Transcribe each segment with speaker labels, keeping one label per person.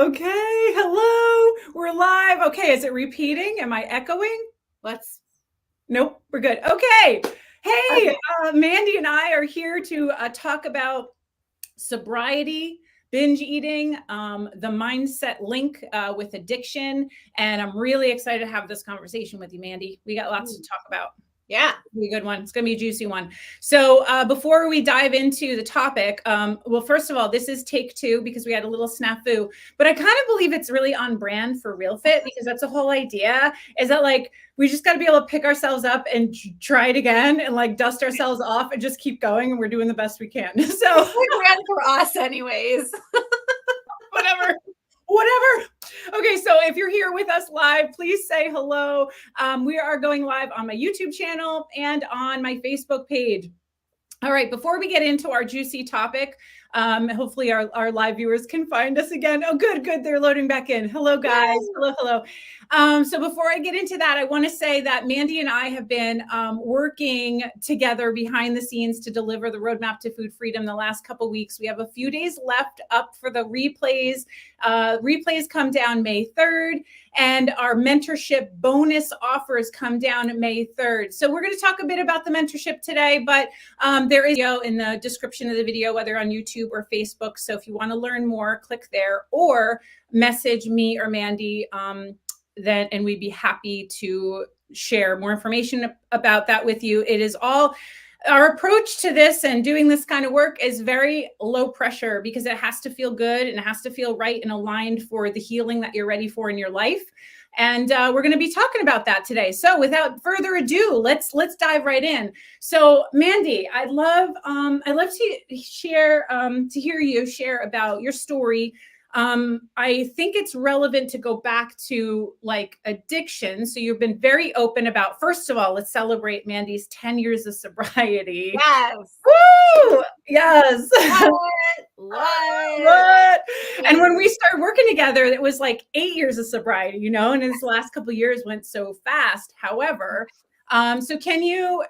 Speaker 1: Okay, hello. We're live. Okay, is it repeating? Am I echoing? Nope, we're good. Okay. Hey, Mandy and I are here to talk about sobriety, binge eating, the mindset link with addiction. And I'm really excited to have this conversation with you, Mandy. We got lots to talk about.
Speaker 2: Yeah.
Speaker 1: Be a good one. It's going to be a juicy one. So before we dive into the topic, well, first of all, this is take 2 because we had a little snafu, but I kind of believe it's really on brand for Real Fit because that's the whole idea is that like, we just got to be able to pick ourselves up and try it again and like dust ourselves off and just keep going. And we're doing the best we can. So
Speaker 2: it's like brand for us anyways.
Speaker 1: Whatever. Okay, so if you're here with us live, please say hello. We are going live on my YouTube channel and on my Facebook page. All right, before we get into our juicy topic, hopefully our live viewers can find us again. Oh, good. They're loading back in. Hello, guys. Hello. So before I get into that, I want to say that Mandy and I have been working together behind the scenes to deliver the roadmap to food freedom the last couple of weeks. We have a few days left up for the replays. Replays come down May 3rd. And our mentorship bonus offers come down May 3rd. So we're going to talk a bit about the mentorship today, but there is a video in the description of the video, whether on YouTube or Facebook. So if you want to learn more, click there or message me or Mandy, and we'd be happy to share more information about that with you. It is all our approach to this and doing this kind of work is very low pressure because it has to feel good and it has to feel right and aligned for the healing that you're ready for in your life. And we're going to be talking about that today. So without further ado, let's dive right in. So Mandy, I'd love to share to hear you share about your story. I think it's relevant to go back to like addiction. So you've been very open about, first of all, let's celebrate Mandy's 10 years of sobriety.
Speaker 2: Yes.
Speaker 1: Woo! Yes. What? And when we started working together, it was like 8 years of sobriety, you know, and his last couple of years went so fast. However, so can you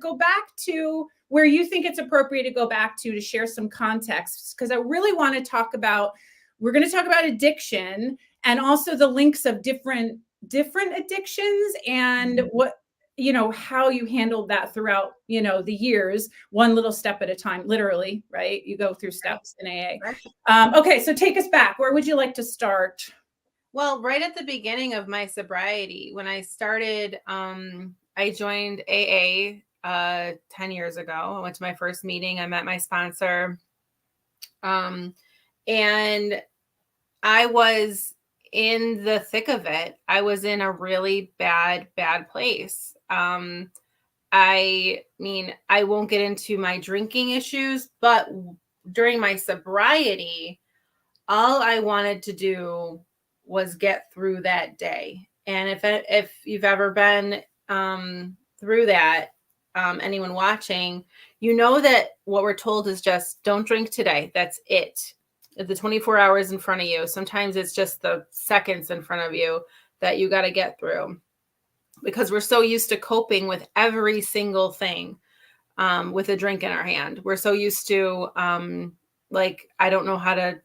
Speaker 1: go back to where you think it's appropriate to go back to share some context? Because I really want to talk about, we're going to talk about addiction and also the links of different addictions and what, you know, how you handled that throughout, you know, the years, one little step at a time, literally, right? You go through steps in AA. Okay. So take us back. Where would you like to start?
Speaker 2: Well, right at the beginning of my sobriety, when I started, I joined AA 10 years ago. I went to my first meeting. I met my sponsor. And I was in the thick of it. I was in a really bad place. I mean, I won't get into my drinking issues, but during my sobriety, all I wanted to do was get through that day. And if you've ever been through that, anyone watching, you know that what we're told is just don't drink today. That's it. The 24 hours in front of you. Sometimes it's just the seconds in front of you that you got to get through because we're so used to coping with every single thing with a drink in our hand. We're so used to like, I don't know how to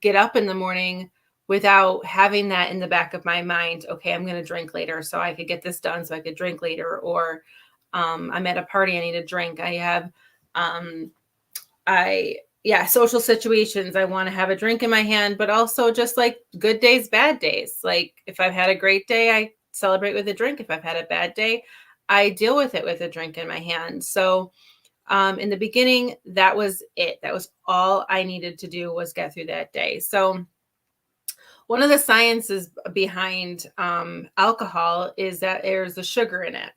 Speaker 2: get up in the morning without having that in the back of my mind. Okay, I'm going to drink later so I could get this done so I could drink later. Or I'm at a party, I need a drink. I have, social situations. I want to have a drink in my hand, but also just like good days, bad days. Like if I've had a great day, I celebrate with a drink. If I've had a bad day, I deal with it with a drink in my hand. So in the beginning, that was it. That was all I needed to do was get through that day. So one of the sciences behind alcohol is that there's a sugar in it.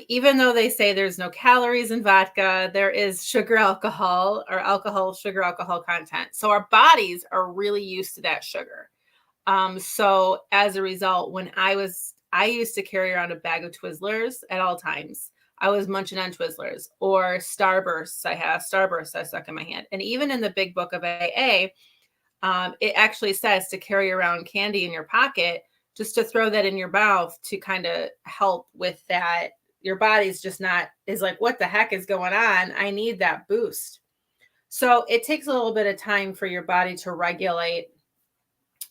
Speaker 2: Even though they say there's no calories in vodka, there is sugar alcohol or sugar alcohol content. So our bodies are really used to that sugar. So as a result, when I used to carry around a bag of Twizzlers at all times. I was munching on Twizzlers or Starbursts. I have Starbursts I stuck in my hand. And even in the big book of AA, it actually says to carry around candy in your pocket, just to throw that in your mouth to kind of help with that. Your body's just is like, what the heck is going on? I need that boost. So it takes a little bit of time for your body to regulate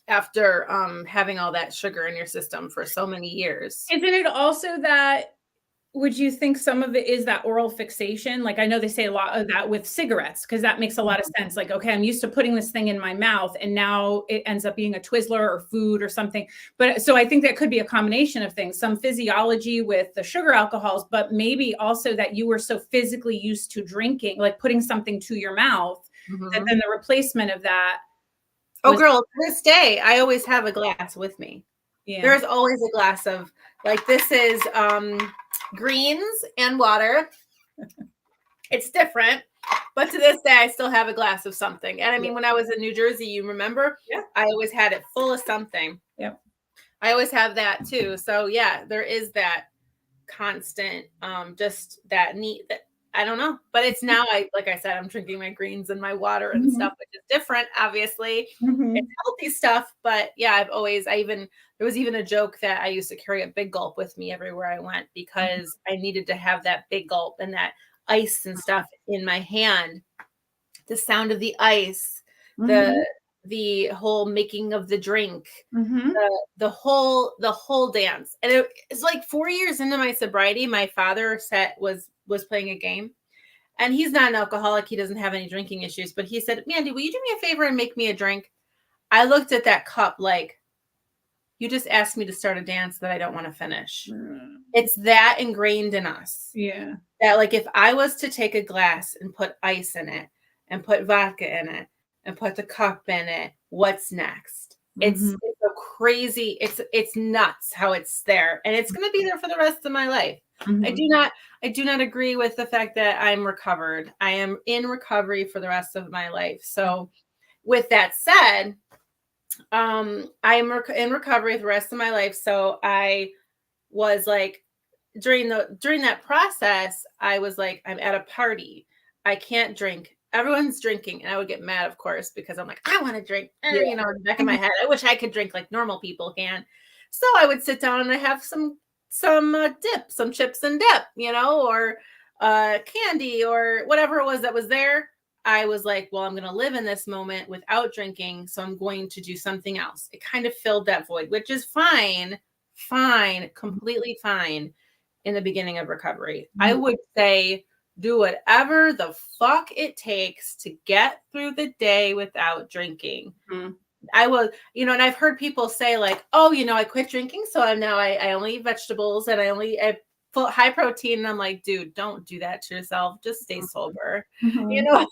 Speaker 2: after having all that sugar in your system for so many years.
Speaker 1: Isn't it also that, would you think some of it is that oral fixation? Like, I know they say a lot of that with cigarettes, because that makes a lot of sense. Like, okay, I'm used to putting this thing in my mouth, and now it ends up being a Twizzler or food or something. But so I think that could be a combination of things, some physiology with the sugar alcohols, but maybe also that you were so physically used to drinking, like putting something to your mouth, that then the replacement of that.
Speaker 2: Oh, girl, to this day, I always have a glass with me.
Speaker 1: Yeah.
Speaker 2: There's always a glass of, like, this is greens and water. It's different, but to this day, I still have a glass of something. And I mean, when I was in New Jersey, you remember?
Speaker 1: Yeah.
Speaker 2: I always had it full of something.
Speaker 1: Yep.
Speaker 2: I always have that too. So yeah, there is that constant, just that neat, that I don't know, but it's now, like I said, I'm drinking my greens and my water and stuff, which is different, obviously. It's healthy stuff, but yeah, there was even a joke that I used to carry a big gulp with me everywhere I went, because I needed to have that big gulp and that ice and stuff in my hand. The sound of the ice, the whole making of the drink, the whole dance. And it's like 4 years into my sobriety, my father was playing a game, and he's not an alcoholic. He doesn't have any drinking issues, but he said, Mandy, will you do me a favor and make me a drink? I looked at that cup like, you just asked me to start a dance that I don't want to finish. It's that ingrained in us.
Speaker 1: Yeah.
Speaker 2: That, like, if I was to take a glass and put ice in it and put vodka in it and put the cup in it, what's next? It's a crazy, it's nuts how it's there, and it's going to be there for the rest of my life. I do not agree with the fact that I'm recovered. I am in recovery for the rest of my life. So with that said, I am in recovery for the rest of my life. So I was like, during that process, I was like, I'm at a party. I can't drink. Everyone's drinking. And I would get mad, of course, because I'm like, I want to drink. You know, in the back of my head, I wish I could drink like normal people can. So I would sit down and I have some dip, some chips and dip, you know, or candy or whatever it was that was there. I was like, well, I'm going to live in this moment without drinking. So I'm going to do something else. It kind of filled that void, which is fine, completely fine in the beginning of recovery. I would say do whatever the fuck it takes to get through the day without drinking. I will, you know, and I've heard people say like, oh, you know, I quit drinking. So I only eat vegetables and I put high protein. And I'm like, dude, don't do that to yourself. Just stay sober. You know,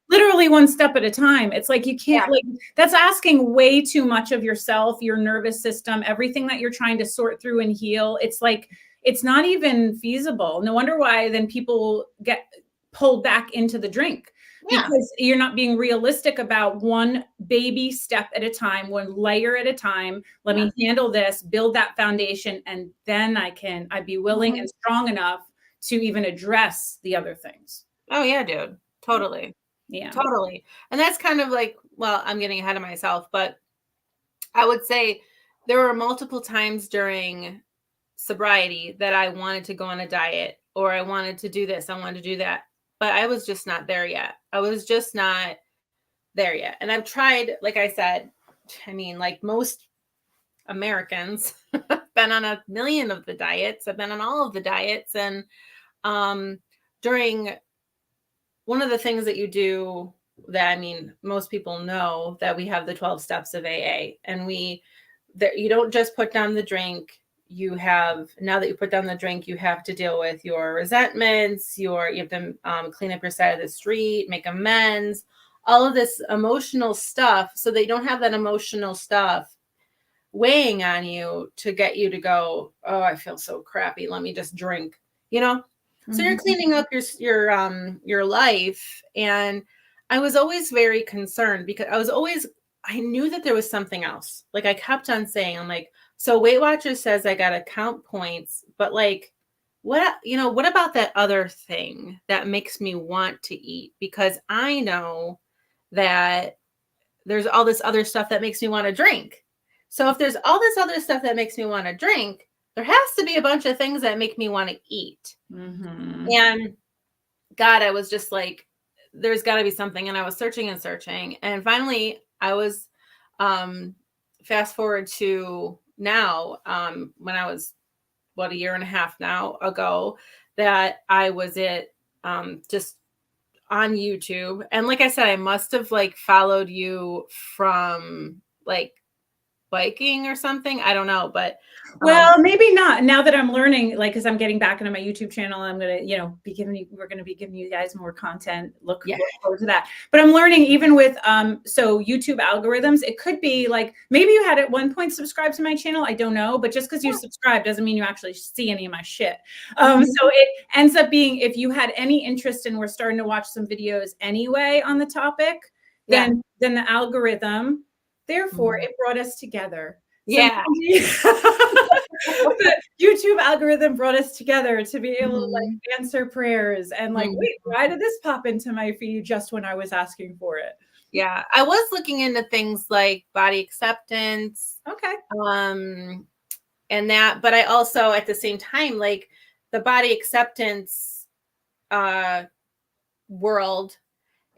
Speaker 1: literally one step at a time. It's like, you can't, like, that's asking way too much of yourself, your nervous system, everything that you're trying to sort through and heal. It's like, it's not even feasible. No wonder why then people get pulled back into the drink. Because you're not being realistic about one baby step at a time, one layer at a time. Let me handle this, build that foundation, and then I'd be willing and strong enough to even address the other things.
Speaker 2: Oh yeah, dude. Totally. Yeah. Totally. And that's kind of like, well, I'm getting ahead of myself, but I would say there were multiple times during sobriety that I wanted to go on a diet, or I wanted to do this, I wanted to do that. But I was just not there yet. I was just not there yet. And I've tried, like I said, I mean, like most Americans, I've been on a million of the diets. I've been on all of the diets. And during one of the things that you do that, I mean, most people know that we have the 12 steps of AA, and you don't just put down the drink. Now that you put down the drink, you have to deal with your resentments, you have to clean up your side of the street, make amends, all of this emotional stuff, so they don't have that emotional stuff weighing on you to get you to go, oh, I feel so crappy, let me just drink, you know? So you're cleaning up your life. And I was always very concerned, because I knew that there was something else. Like, I kept on saying, I'm like, so Weight Watchers says I got to count points, but like, what about that other thing that makes me want to eat? Because I know that there's all this other stuff that makes me want to drink. So if there's all this other stuff that makes me want to drink, there has to be a bunch of things that make me want to eat. And God, I was just like, there's got to be something. And I was searching and searching. And finally I was fast forward to now, when I was a year and a half now ago, that I was just on YouTube. And like I said, I must have like followed you from like biking or something. I don't know, but
Speaker 1: well, maybe not. Now that I'm learning, like, because I'm getting back into my YouTube channel, I'm gonna, we're gonna be giving you guys more content. Look forward to that. But I'm learning even with so YouTube algorithms, it could be like maybe you had at one point subscribed to my channel. I don't know, but just because you subscribe doesn't mean you actually see any of my shit. So it ends up being if you had any interest and we're starting to watch some videos anyway on the topic, then the algorithm, therefore, it brought us together.
Speaker 2: Yeah.
Speaker 1: The YouTube algorithm brought us together to be able to like answer prayers and like, wait, why did this pop into my feed just when I was asking for it?
Speaker 2: Yeah, I was looking into things like body acceptance.
Speaker 1: Okay.
Speaker 2: And that, but I also at the same time, like the body acceptance world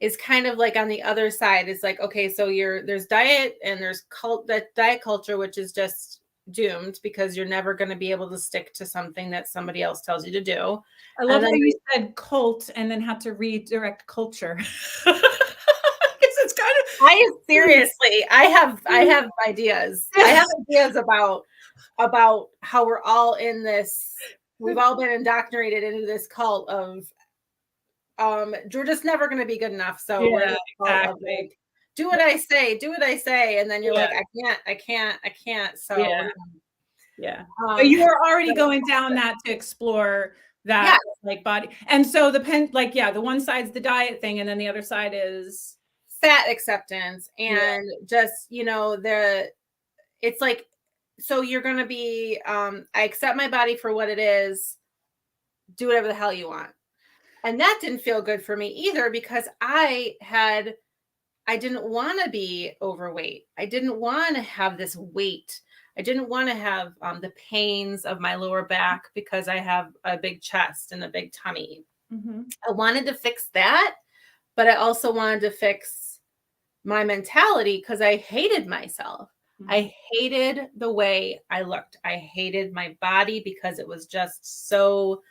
Speaker 2: is kind of like on the other side. It's like, okay, so there's diet and there's that diet culture, which is just doomed because you're never going to be able to stick to something that somebody else tells you to do.
Speaker 1: I love how you said cult and then had to redirect culture. It's kind of
Speaker 2: seriously, I have ideas. I have ideas about how we're all in this. We've all been indoctrinated into this cult of we're just never going to be good enough. So we're exactly. Like, do what I say, and then you're like, I can't. So
Speaker 1: but you are already going down that to explore that like body, and so the one side's the diet thing, and then the other side is
Speaker 2: fat acceptance, and just it's like, so you're going to be I accept my body for what it is, do whatever the hell you want. And that didn't feel good for me either, because I didn't want to be overweight. I didn't want to have this weight. I didn't want to have the pains of my lower back because I have a big chest and a big tummy. I wanted to fix that, but I also wanted to fix my mentality because I hated myself. I hated the way I looked. I hated my body because it was just so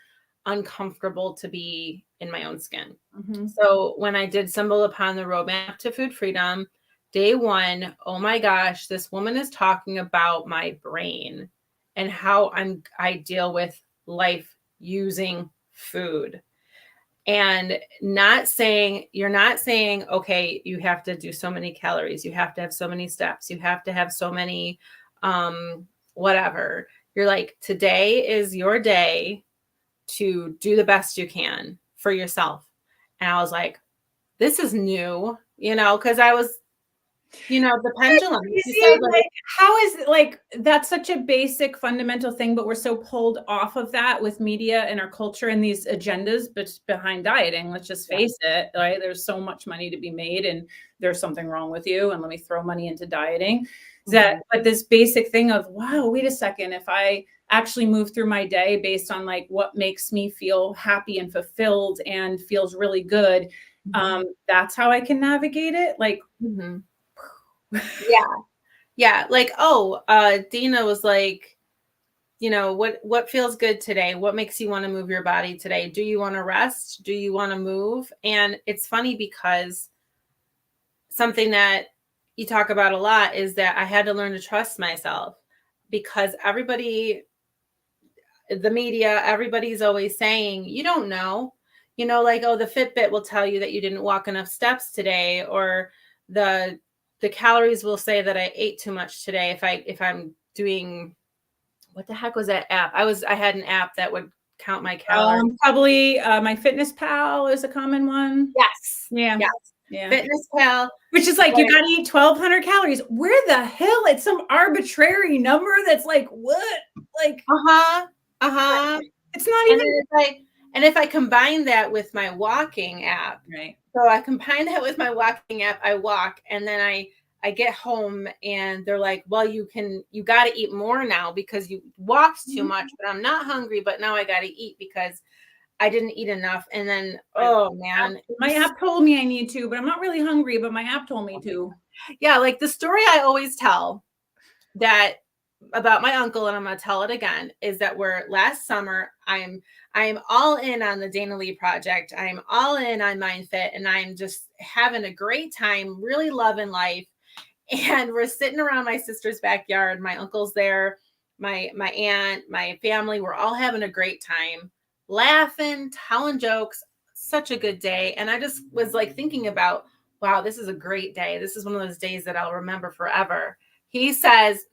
Speaker 2: uncomfortable to be in my own skin. So when I did Stumble Upon the Roadmap to Food Freedom, day one, oh my gosh, this woman is talking about my brain and how I deal with life using food. And you're not saying, okay, you have to do so many calories, you have to have so many steps, you have to have so many whatever. You're like, today is your day to do the best you can for yourself. And I was like, this is new, because I was, the pendulum.
Speaker 1: How is it like that's such a basic fundamental thing, but we're so pulled off of that with media and our culture and these agendas behind dieting. Let's just face it, right? There's so much money to be made and there's something wrong with you. And let me throw money into dieting. But this basic thing of, wow, wait a second, if I actually move through my day based on like what makes me feel happy and fulfilled and feels really good, that's how I can navigate it. Like,
Speaker 2: like, Dina was like, what feels good today? What makes you want to move your body today? Do you want to rest? Do you want to move? And it's funny because something that you talk about a lot is that I had to learn to trust myself, because the media, everybody's always saying, you don't know, like, oh, the Fitbit will tell you that you didn't walk enough steps today, or the calories will say that I ate too much today. If I'm doing, what the heck was that app? I had an app that would count my calories.
Speaker 1: Probably my Fitness Pal is a common one.
Speaker 2: Yes.
Speaker 1: Yeah.
Speaker 2: Fitness Pal,
Speaker 1: which is like, you got to eat 1,200 calories. Where the hell? It's some arbitrary number that's like, what? Like, it's not even.
Speaker 2: And if I combine that with my walking app,
Speaker 1: right?
Speaker 2: So I combine that with my walking app. I walk, and then I get home, and they're like, well, you got to eat more now because you walked too much. But I'm not hungry, but now I got to eat because I didn't eat enough. And then, oh man,
Speaker 1: my app told me I need to, but I'm not really hungry, but my app told me to.
Speaker 2: Yeah. Like the story I always tell that about my uncle, and I'm going to tell it again, is that last summer, I'm all in on the Dana Lee project. I'm all in on MindFit, and I'm just having a great time, really loving life. And we're sitting around my sister's backyard. My uncle's there, my aunt, my family. We're all having a great time, laughing, telling jokes. Such a good day. And I just was like thinking about, wow, this is a great day. This is one of those days that I'll remember forever. He says,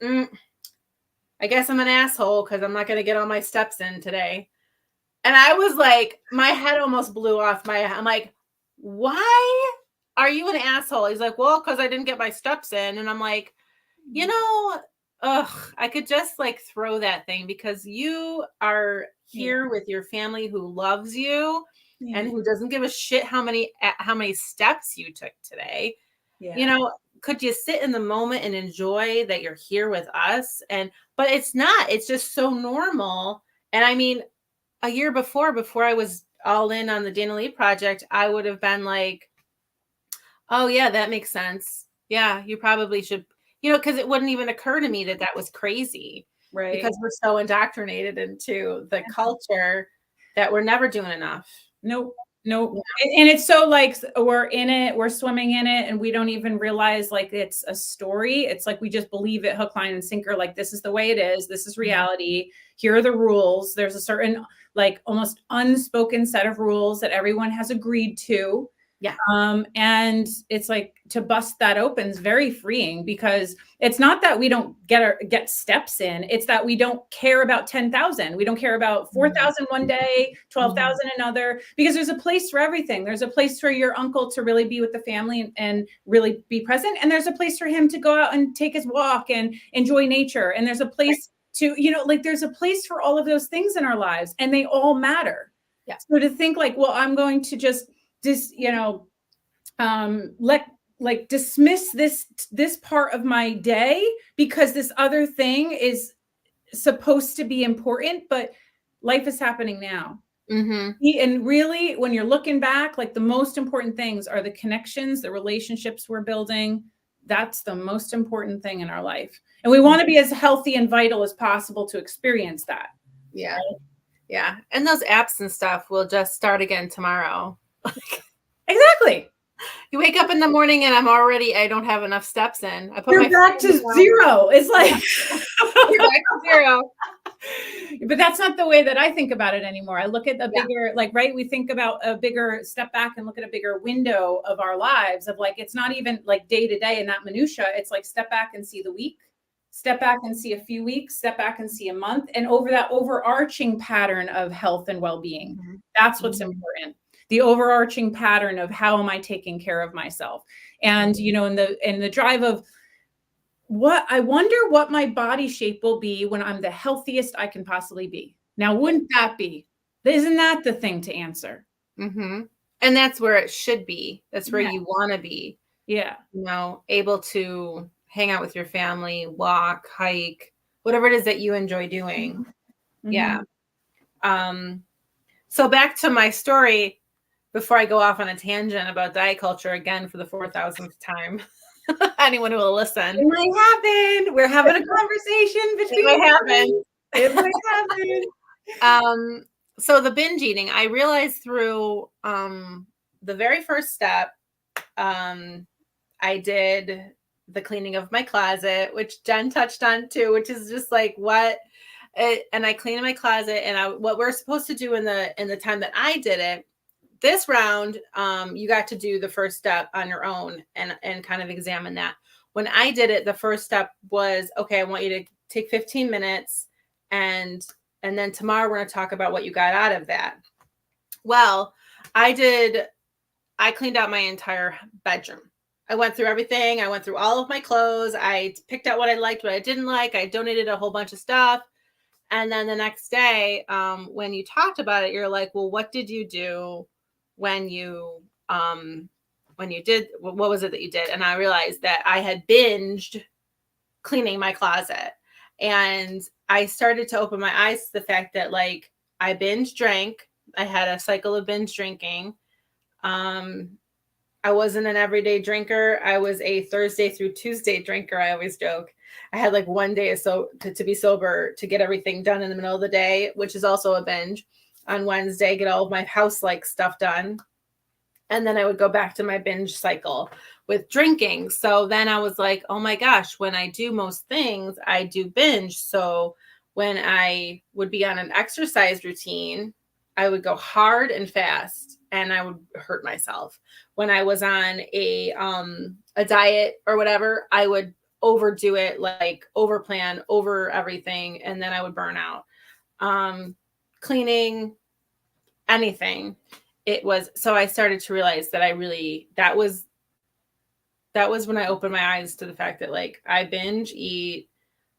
Speaker 2: I guess I'm an asshole because I'm not going to get all my steps in today. And I was like, my head almost blew off I'm like, why are you an asshole? He's like, well, because I didn't get my steps in. And I'm like, I could just like throw that thing, because you are here with your family who loves you and who doesn't give a shit how many steps you took today. Could you sit in the moment and enjoy that you're here with us? But it's not, it's just so normal. And I mean, a year before I was all in on the Dana Lee project, I would have been like, oh yeah, that makes sense. Yeah, you probably should, because it wouldn't even occur to me that was crazy. Right. Because we're so indoctrinated into the culture that we're never doing enough.
Speaker 1: Nope. Yeah. And it's so like we're in it, we're swimming in it, and we don't even realize like it's a story. It's like we just believe it hook, line, and sinker. Like, this is the way it is. This is reality. Here are the rules. There's a certain like almost unspoken set of rules that everyone has agreed to. Yeah. And it's like, to bust that open is very freeing, because it's not that we don't get steps in. It's that we don't care about 10,000. We don't care about 4,000 one day, 12,000 another, because there's a place for everything. There's a place for your uncle to really be with the family and really be present. And there's a place for him to go out and take his walk and enjoy nature. And there's a place to, there's a place for all of those things in our lives, and they all matter. Yeah. So to think like, well, I'm going to just dismiss this part of my day because this other thing is supposed to be important, but life is happening now. And really, when you're looking back, like, the most important things are the connections, the relationships we're building. That's the most important thing in our life. And we want to be as healthy and vital as possible to experience that.
Speaker 2: Yeah. Right? Yeah. And those apps and stuff will just start again tomorrow.
Speaker 1: Exactly.
Speaker 2: You wake up in the morning and I don't have enough steps in.
Speaker 1: You're back to zero. It's like
Speaker 2: you're back to zero.
Speaker 1: But that's not the way that I think about it anymore. I look at the bigger, we think about a bigger step back and look at a bigger window of our lives, of like, it's not even like day to day and not minutia. It's like, step back and see the week, step back and see a few weeks, step back and see a month, and over that overarching pattern of health and well-being. That's what's important. The overarching pattern of how am I taking care of myself? And, in the drive of I wonder what my body shape will be when I'm the healthiest I can possibly be. Now, wouldn't that be? Isn't that the thing to answer?
Speaker 2: And that's where it should be. That's where you want to be. Yeah. Able to hang out with your family, walk, hike, whatever it is that you enjoy doing. Yeah. So back to my story, before I go off on a tangent about diet culture again for the 4,000th time. Anyone who will listen.
Speaker 1: It might happen. We're having a conversation between.
Speaker 2: It might happen. So the binge eating, I realized through the very first step, I did the cleaning of my closet, which Jen touched on too, which is just like and I cleaned my closet, and what we're supposed to do in the time that I did it. This round, you got to do the first step on your own and kind of examine that. When I did it, the first step was, okay, I want you to take 15 minutes and then tomorrow we're going to talk about what you got out of that. Well, I cleaned out my entire bedroom. I went through everything. I went through all of my clothes. I picked out what I liked, what I didn't like. I donated a whole bunch of stuff. And then the next day, when you talked about it, you're like, well, what did you do when you did, what was it that you did? And I realized that I had binged cleaning my closet, and I started to open my eyes to the fact that like I binge drank. I had a cycle of binge drinking. I wasn't an everyday drinker. I was a Thursday through Tuesday drinker. I always joke. I had like one day to be sober, to get everything done in the middle of the day, which is also a binge. On Wednesday, get all of my house like stuff done. And then I would go back to my binge cycle with drinking. So then I was like, oh my gosh, when I do most things, I do binge. So when I would be on an exercise routine, I would go hard and fast and I would hurt myself. When I was on a diet or whatever, I would overdo it, like over plan, over everything, and then I would burn out. Cleaning, anything. It was, so I started to realize that that was when I opened my eyes to the fact that like I binge eat,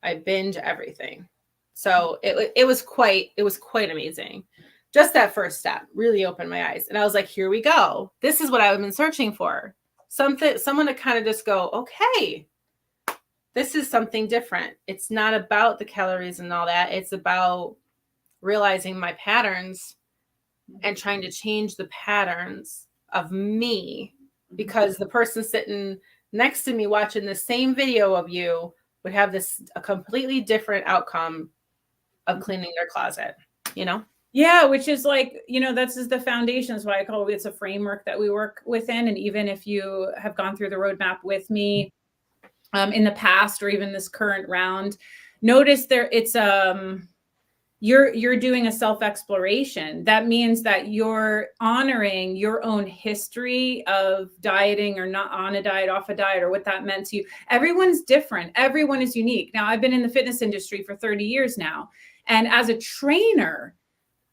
Speaker 2: I binge everything. So it was quite amazing. Just that first step really opened my eyes. And I was like, here we go. This is what I've been searching for. Someone to kind of just go, okay, this is something different. It's not about the calories and all that. It's about realizing my patterns and trying to change the patterns of me, because the person sitting next to me watching the same video of you would have a completely different outcome of cleaning their closet, you know?
Speaker 1: Yeah, which is like, that's just the foundation. That's why I call it's a framework that we work within. And even if you have gone through the roadmap with me in the past, or even this current round, notice you're doing a self-exploration. That means that you're honoring your own history of dieting or not on a diet, off a diet, or what that meant to you. Everyone's different. Everyone is unique. Now, I've been in the fitness industry for 30 years now. And as a trainer,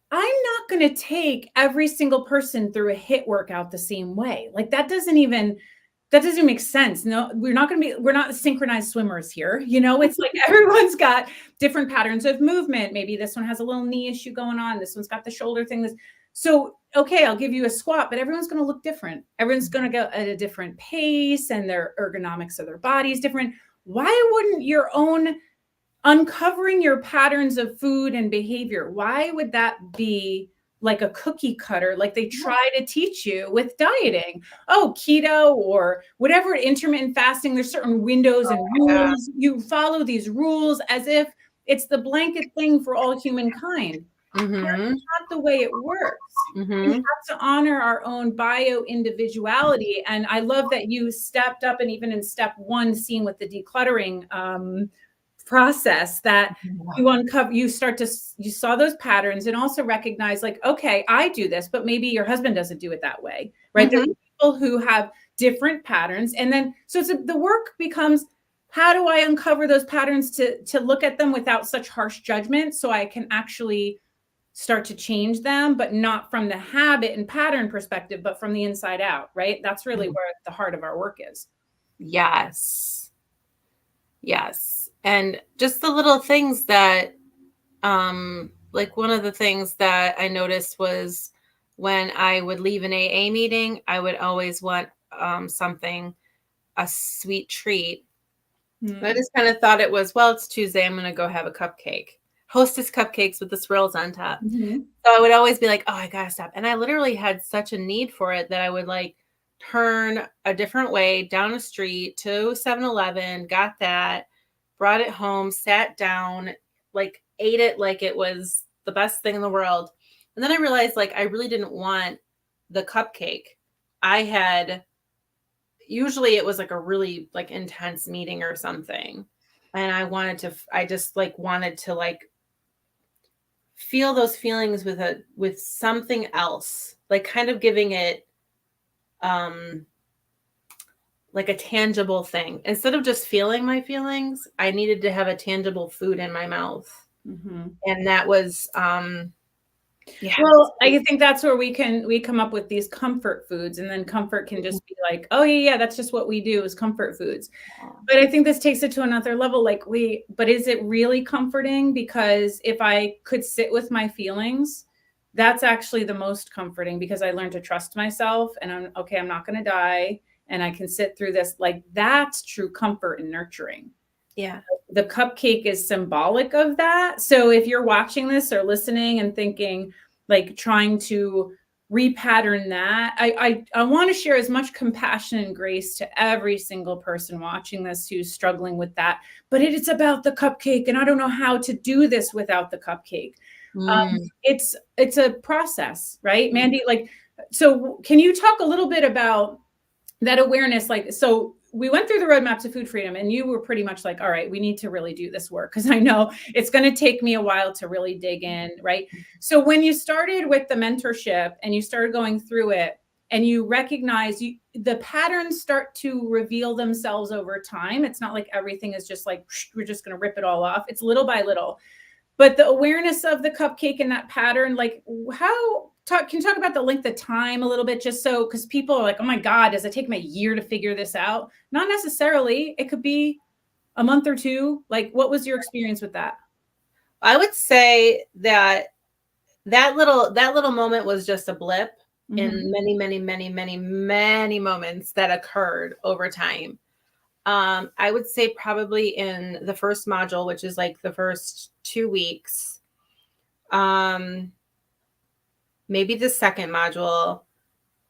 Speaker 1: I'm not going to take every single person through a HIIT workout the same way. Like that doesn't make sense. No, we're not synchronized swimmers here. It's like everyone's got different patterns of movement. Maybe this one has a little knee issue going on. This one's got the shoulder thing. So, okay, I'll give you a squat, but everyone's going to look different. Everyone's going to go at a different pace, and their ergonomics of their body is different. Why wouldn't your own uncovering your patterns of food and behavior, why would that be like a cookie cutter, like they try to teach you with dieting? Oh, keto or whatever, intermittent fasting, there's certain windows and rules. You follow these rules as if it's the blanket thing for all humankind. That's not the way it works. We have to honor our own bio individuality. And I love that you stepped up, and even in step 1, seen with the decluttering process, that you saw those patterns, and also recognize like, okay, I do this, but maybe your husband doesn't do it that way, right? There's people who have different patterns. And then, so the work becomes, how do I uncover those patterns to look at them without such harsh judgment, so I can actually start to change them, but not from the habit and pattern perspective, but from the inside out, right? That's really where the heart of our work is.
Speaker 2: Yes. And just the little things that, like one of the things that I noticed was when I would leave an AA meeting, I would always want a sweet treat. I just kind of thought it was, well, it's Tuesday, I'm going to go have a cupcake. Hostess cupcakes with the swirls on top. So I would always be like, oh, I got to stop. And I literally had such a need for it that I would like turn a different way down a street to 7-Eleven, got that, brought it home, sat down, like ate it like it was the best thing in the world. And then I realized like I really didn't want the cupcake. Usually it was like a really like intense meeting or something. And I just wanted to like feel those feelings with something else, like kind of giving it like a tangible thing. Instead of just feeling my feelings, I needed to have a tangible food in my mouth. And that was well, I think that's where we come up with these comfort foods, and then comfort can just be like, oh yeah, that's just what we do is comfort foods. But I think this takes it to another level. Like, but is it really comforting? Because if I could sit with my feelings, that's actually the most comforting, because I learned to trust myself, and I'm not going to die, and I can sit through this. Like, that's true comfort and nurturing. Yeah.
Speaker 1: The cupcake is symbolic of that. So if you're watching this or listening and thinking, like, trying to repattern that. I want to share as much compassion and grace to every single person watching this who's struggling with that. But it's about the cupcake, and I don't know how to do this without the cupcake. It's a process, right, Mandy? Like, so can you talk a little bit about that awareness? Like, so we went through the roadmap to food freedom, and you were pretty much like, all right, we need to really do this work, because I know it's going to take me a while to really dig in, right? So when you started with the mentorship and you started going through it, and you recognize the patterns start to reveal themselves over time. It's not like everything is just like, we're just going to rip it all off. It's little by little. But the awareness of the cupcake and that pattern, like can you talk about the length of time a little bit, just so, because people are like, oh my God, does it take me a year to figure this out? Not necessarily. It could be a month or two. Like, what was your experience with that?
Speaker 2: I would say that little moment was just a blip in many moments that occurred over time. I would say probably in the first module, which is like the first 2 weeks, maybe the second module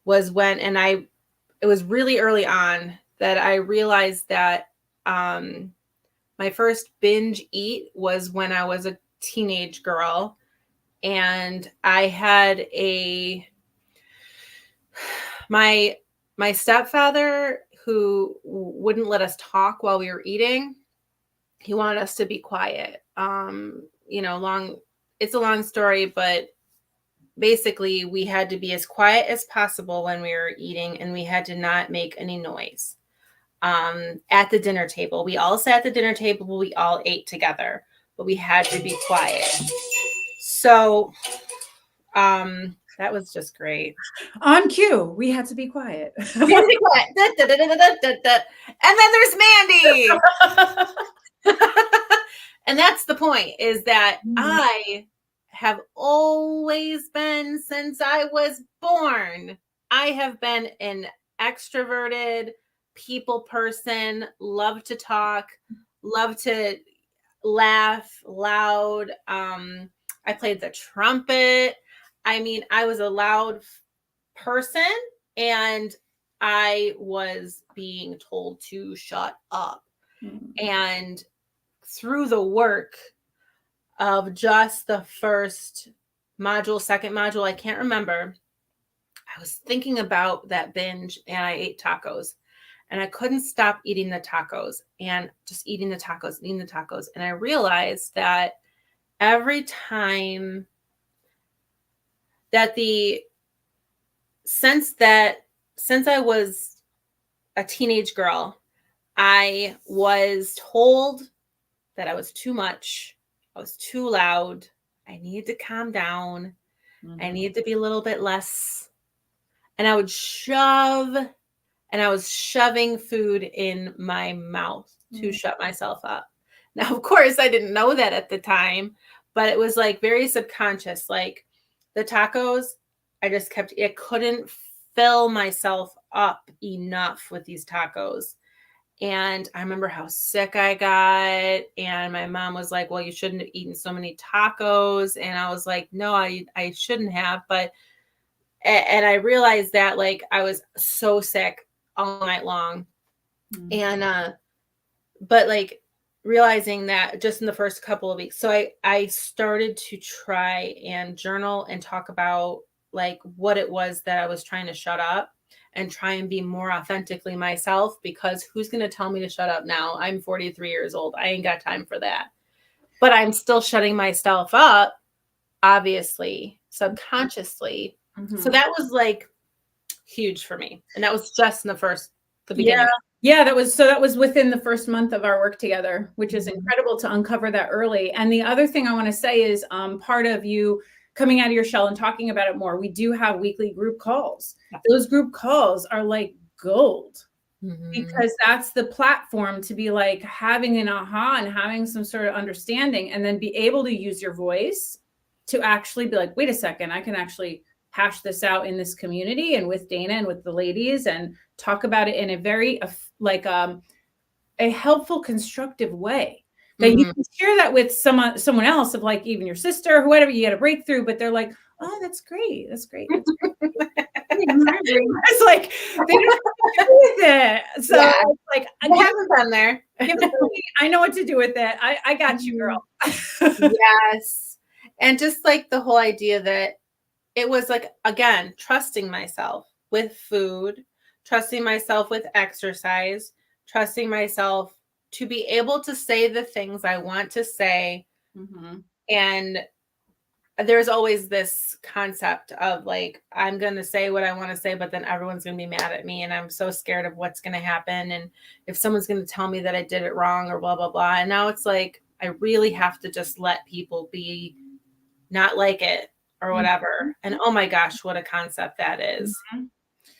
Speaker 2: was when, it was really early on that I realized that my first binge eat was when I was a teenage girl, and I had my stepfather, who wouldn't let us talk while we were eating. He wanted us to be quiet. It's a long story, but basically we had to be as quiet as possible when we were eating, and we had to not make any noise. At the dinner table, we all sat at the dinner table, we all ate together, but we had to be quiet. So, that was just great.
Speaker 1: On cue, we had to be quiet.
Speaker 2: We had to be quiet. And then there's Mandy. And that's the point, is that I have always been, since I was born, I have been an extroverted people person, love to talk, love to laugh loud. I played the trumpet. I mean, I was a loud person, and I was being told to shut up. And through the work of just the first module, second module, I can't remember, I was thinking about that binge, and I ate tacos, and I couldn't stop eating the tacos, and just eating the tacos. And I realized that every time that since I was a teenage girl, I was told that I was too much. I was too loud. I needed to calm down. I needed to be a little bit less. And I was shoving food in my mouth to shut myself up. Now, of course, I didn't know that at the time, but it was like very subconscious. Like the tacos, I couldn't fill myself up enough with these tacos. And I remember how sick I got, and my mom was like, well, you shouldn't have eaten so many tacos. And I was like, no, I shouldn't have. And I realized that, like, I was so sick all night long. And, but like realizing that just in the first couple of weeks. So I started to try and journal and talk about like what it was that I was trying to shut up, and try and be more authentically myself, because who's going to tell me to shut up now? I'm 43 years old. I ain't got time for that. But I'm still shutting myself up, obviously, subconsciously. So that was like huge for me. And that was just in the beginning.
Speaker 1: Yeah, that was within the first month of our work together, which is incredible to uncover that early. And the other thing I want to say is part of you coming out of your shell and talking about it more. We do have weekly group calls. Those group calls are like gold, because that's the platform to be like having an aha and having some sort of understanding, and then be able to use your voice to actually be like, wait a second, I can actually hash this out in this community and with Dana and with the ladies, and talk about it in a very a helpful, constructive way. That you can share that with someone else, of like even your sister or whatever, you get a breakthrough, but they're like, Oh, that's great. That's great. That's great. It's like they don't know what to do with it. So
Speaker 2: Yeah.
Speaker 1: it's like
Speaker 2: I haven't been there.
Speaker 1: give it to me. I know what to do with it. I got you, girl.
Speaker 2: Yes. And just like the whole idea that it was like, again, trusting myself with food, trusting myself with exercise, trusting myself to be able to say the things I want to say.
Speaker 1: Mhm.
Speaker 2: And there's always this concept of like, I'm going to say what I want to say, but then everyone's going to be mad at me. And I'm so scared of what's going to happen. And if someone's going to tell me that I did it wrong or blah, blah, blah. And now it's like, I really have to just let people be not like it or whatever. And oh my gosh, what a concept that is.
Speaker 1: Mhm.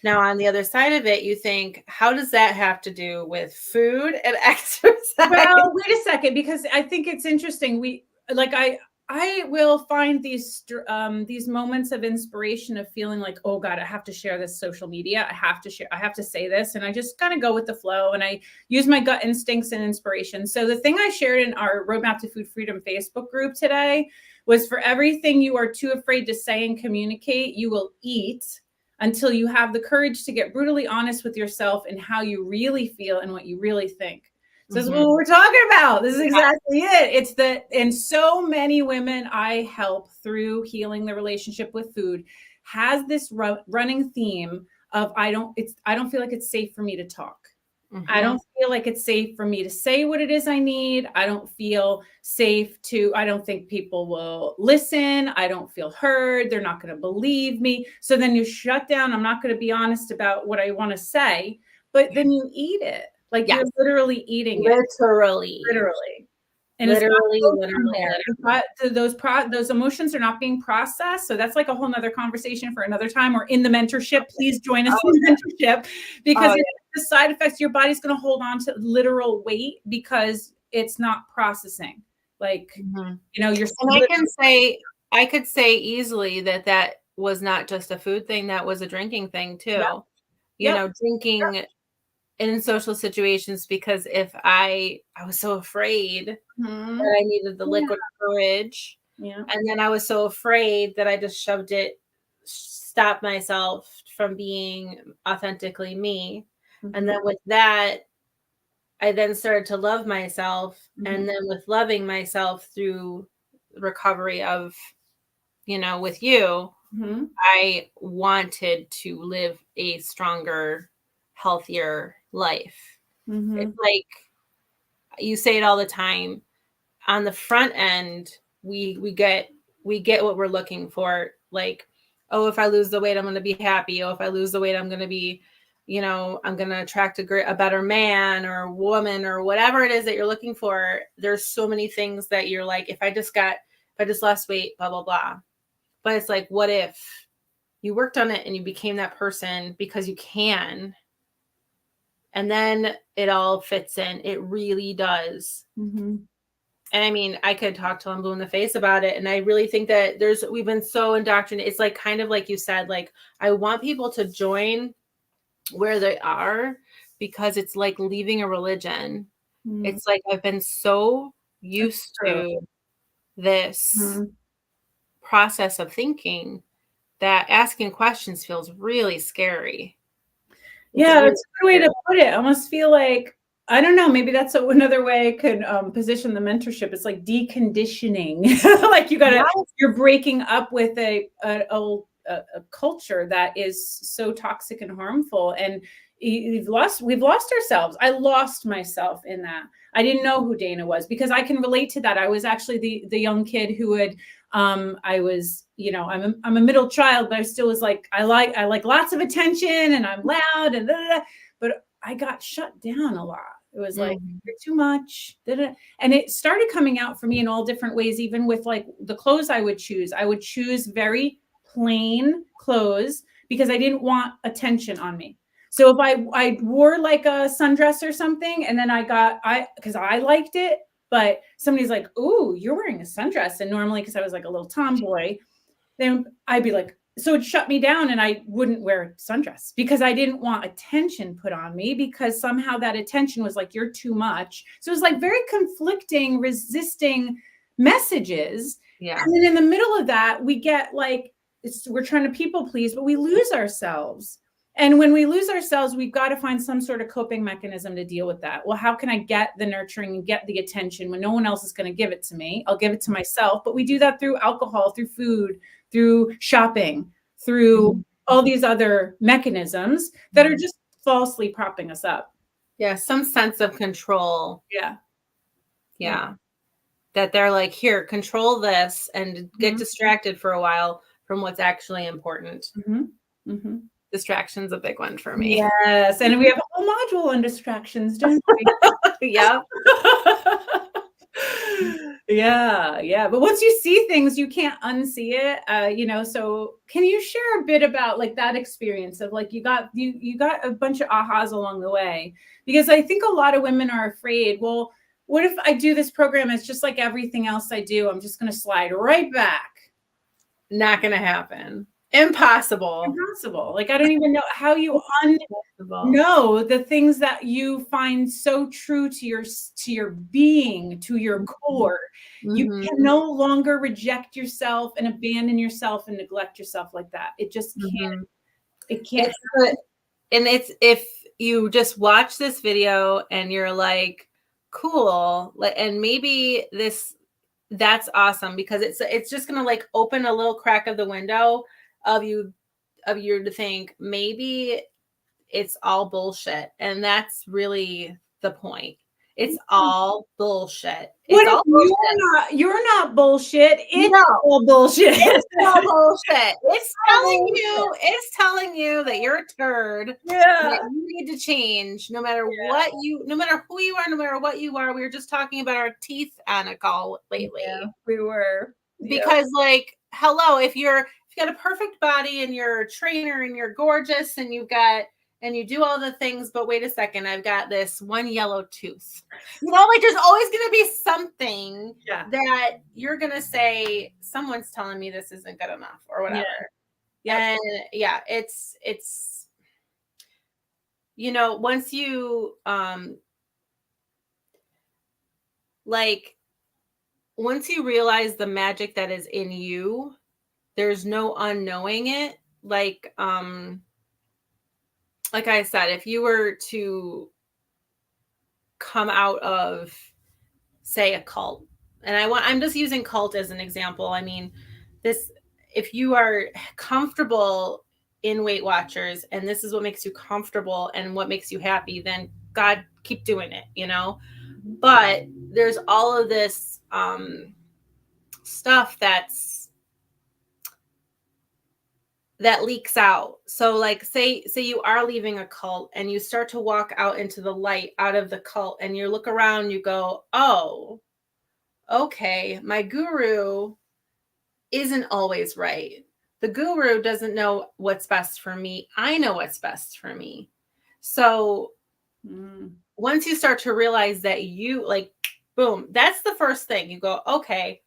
Speaker 2: Now, on the other side of it, you think, how does that have to do with food and exercise?
Speaker 1: Well, wait a second, because I think it's interesting. I will find these moments of inspiration of feeling like, oh God, I have to share this social media. I have to say this. And I just kind of go with the flow and I use my gut instincts and inspiration. So the thing I shared in our Roadmap to Food Freedom Facebook group today was, for everything you are too afraid to say and communicate, you will eat until you have the courage to get brutally honest with yourself and how you really feel and what you really think. So this is what we're talking about. This is exactly it. It's that, and so many women I help through healing the relationship with food has this running theme of I don't feel like it's safe for me to talk. I don't feel like it's safe for me to say what it is I need. I don't feel safe I don't think people will listen. I don't feel heard. They're not going to believe me. So then you shut down. I'm not going to be honest about what I want to say, but then you eat it. Like you're literally eating it. Literally. And
Speaker 2: Literally.
Speaker 1: those emotions are not being processed. So that's like a whole nother conversation for another time, or in the mentorship. Please join us in the mentorship, because the side effects, your body's going to hold on to literal weight because it's not processing. Like, you're.
Speaker 2: And I could say easily that was not just a food thing. That was a drinking thing too. Drinking in social situations, because if I was so afraid that I needed the liquid courage.
Speaker 1: Yeah.
Speaker 2: And then I was so afraid that I just stopped myself from being authentically me. And then with that, I then started to love myself. And then with loving myself through recovery of, with you, I wanted to live a stronger, healthier life. It's like, you say it all the time. On the front end, we get what we're looking for. Like, oh, if I lose the weight, I'm going to be happy. Oh, if I lose the weight, I'm going to be, I'm going to attract a better man or woman or whatever it is that you're looking for. There's so many things that you're like, if I just lost weight, blah, blah, blah. But it's like, what if you worked on it and you became that person because you can? And then it all fits in. It really does. And I mean, I could talk till I'm blue in the face about it. And I really think that we've been so indoctrinated. It's like, kind of like you said, like, I want people to join where they are, because it's like leaving a religion. It's like, I've been so used to this process of thinking that asking questions feels really scary.
Speaker 1: Yeah, that's a good way to put it. I almost feel like, I don't know, maybe that's another way I could position the mentorship. It's like deconditioning. Like you're breaking up with a culture that is so toxic and harmful. And we've lost ourselves. I lost myself in that. I didn't know who Dana was, because I can relate to that. I was actually the young kid who would, I was, I'm a middle child, but I still was like, I like lots of attention and I'm loud and but I got shut down a lot. It was like, you're too much. And it started coming out for me in all different ways, even with like the clothes I would choose. I would choose very plain clothes because I didn't want attention on me. So if I wore like a sundress or something, and then because I liked it, but somebody's like, "Ooh, you're wearing a sundress." And normally, because I was like a little tomboy, then I'd be like, so it shut me down, and I wouldn't wear a sundress because I didn't want attention put on me, because somehow that attention was like, you're too much. So it was like very conflicting, resisting messages.
Speaker 2: Yeah.
Speaker 1: And then in the middle of that, we get like we're trying to people please, but we lose ourselves. And when we lose ourselves, we've got to find some sort of coping mechanism to deal with that. Well, how can I get the nurturing and get the attention when no one else is going to give it to me? I'll give it to myself. But we do that through alcohol, through food, through shopping, through all these other mechanisms that are just falsely propping us up.
Speaker 2: Yeah, some sense of control.
Speaker 1: Yeah.
Speaker 2: That they're like, here, control this and get distracted for a while from what's actually important. Distraction's a big one for me.
Speaker 1: Yes, and we have a whole module on distractions, don't we?
Speaker 2: Yeah.
Speaker 1: Yeah. But once you see things, you can't unsee it. So can you share a bit about like that experience of like you got a bunch of ahas along the way? Because I think a lot of women are afraid, well, what if I do this program? It's just like everything else I do. I'm just going to slide right back.
Speaker 2: Not going to happen. Impossible.
Speaker 1: Like, I don't even know how you know the things that you find so true to your being, to your core. You can no longer reject yourself and abandon yourself and neglect yourself like that. It just can't. It can't.
Speaker 2: And it's, if you just watch this video and you're like, cool, and maybe that's awesome, because it's just going to like open a little crack of the window of you to think maybe it's all bullshit. And that's really the point. It's all bullshit. It's all bullshit.
Speaker 1: You're not bullshit. It's all bullshit.
Speaker 2: It's all bullshit. It's telling you that you're a turd. That you need to change no matter what no matter who you are, no matter what you are. We were just talking about our teeth on a call lately.
Speaker 1: Yeah, we were.
Speaker 2: Because like, hello, if you got a perfect body and you're a trainer and you're gorgeous and you do all the things, but wait a second, I've got this one yellow tooth. Like there's always going to be something that you're going to say, someone's telling me this isn't good enough or whatever. And it's, once you, once you realize the magic that is in you, there's no unknowing it. Like I said, if you were to come out of, say, a cult, and I'm just using cult as an example. I mean, if you are comfortable in Weight Watchers and this is what makes you comfortable and what makes you happy, then God, keep doing it, But there's all of this stuff that leaks out. So like say you are leaving a cult and you start to walk out into the light out of the cult and you look around, you go, oh, okay, my guru isn't always right. The guru doesn't know what's best for me. I know what's best for me. So once you start to realize that boom, that's the first thing. You go, okay,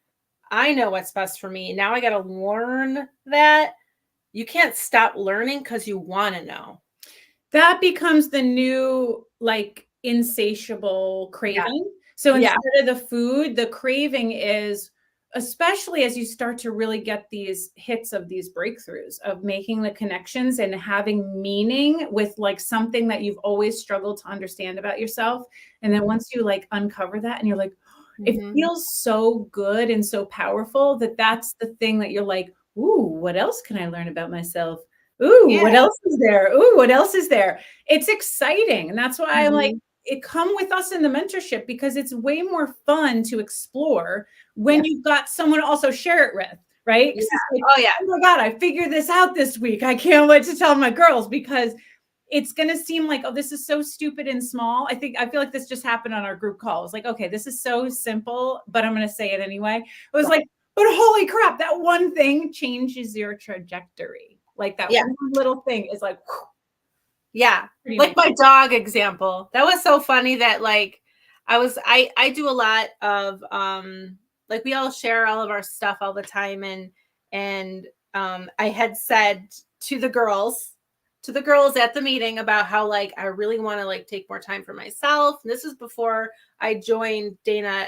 Speaker 2: I know what's best for me. Now I got to learn that. You can't stop learning because you want to know.
Speaker 1: That becomes the new, insatiable craving. So instead of the food, the craving is, especially as you start to really get these hits of these breakthroughs of making the connections and having meaning with something that you've always struggled to understand about yourself. And then once you uncover that and you're like, it feels so good and so powerful that's the thing that you're like, ooh, what else can I learn about myself? Ooh, what else is there? Ooh, what else is there? It's exciting. And that's why I it come with us in the mentorship, because it's way more fun to explore when you've got someone to also share it with, right? Oh my God, I figured this out this week. I can't wait to tell my girls, because it's going to seem like, oh, this is so stupid and small. I feel like this just happened on our group call. It was like, okay, this is so simple, but I'm going to say it anyway. It was like, but holy crap, that one thing changes your trajectory. Like that one little thing is like, whew.
Speaker 2: Yeah. Like my dog example. That was so funny that I do a lot of, we all share all of our stuff all the time. And I had said to the girls at the meeting about how I really want to take more time for myself. And this is before I joined Dana,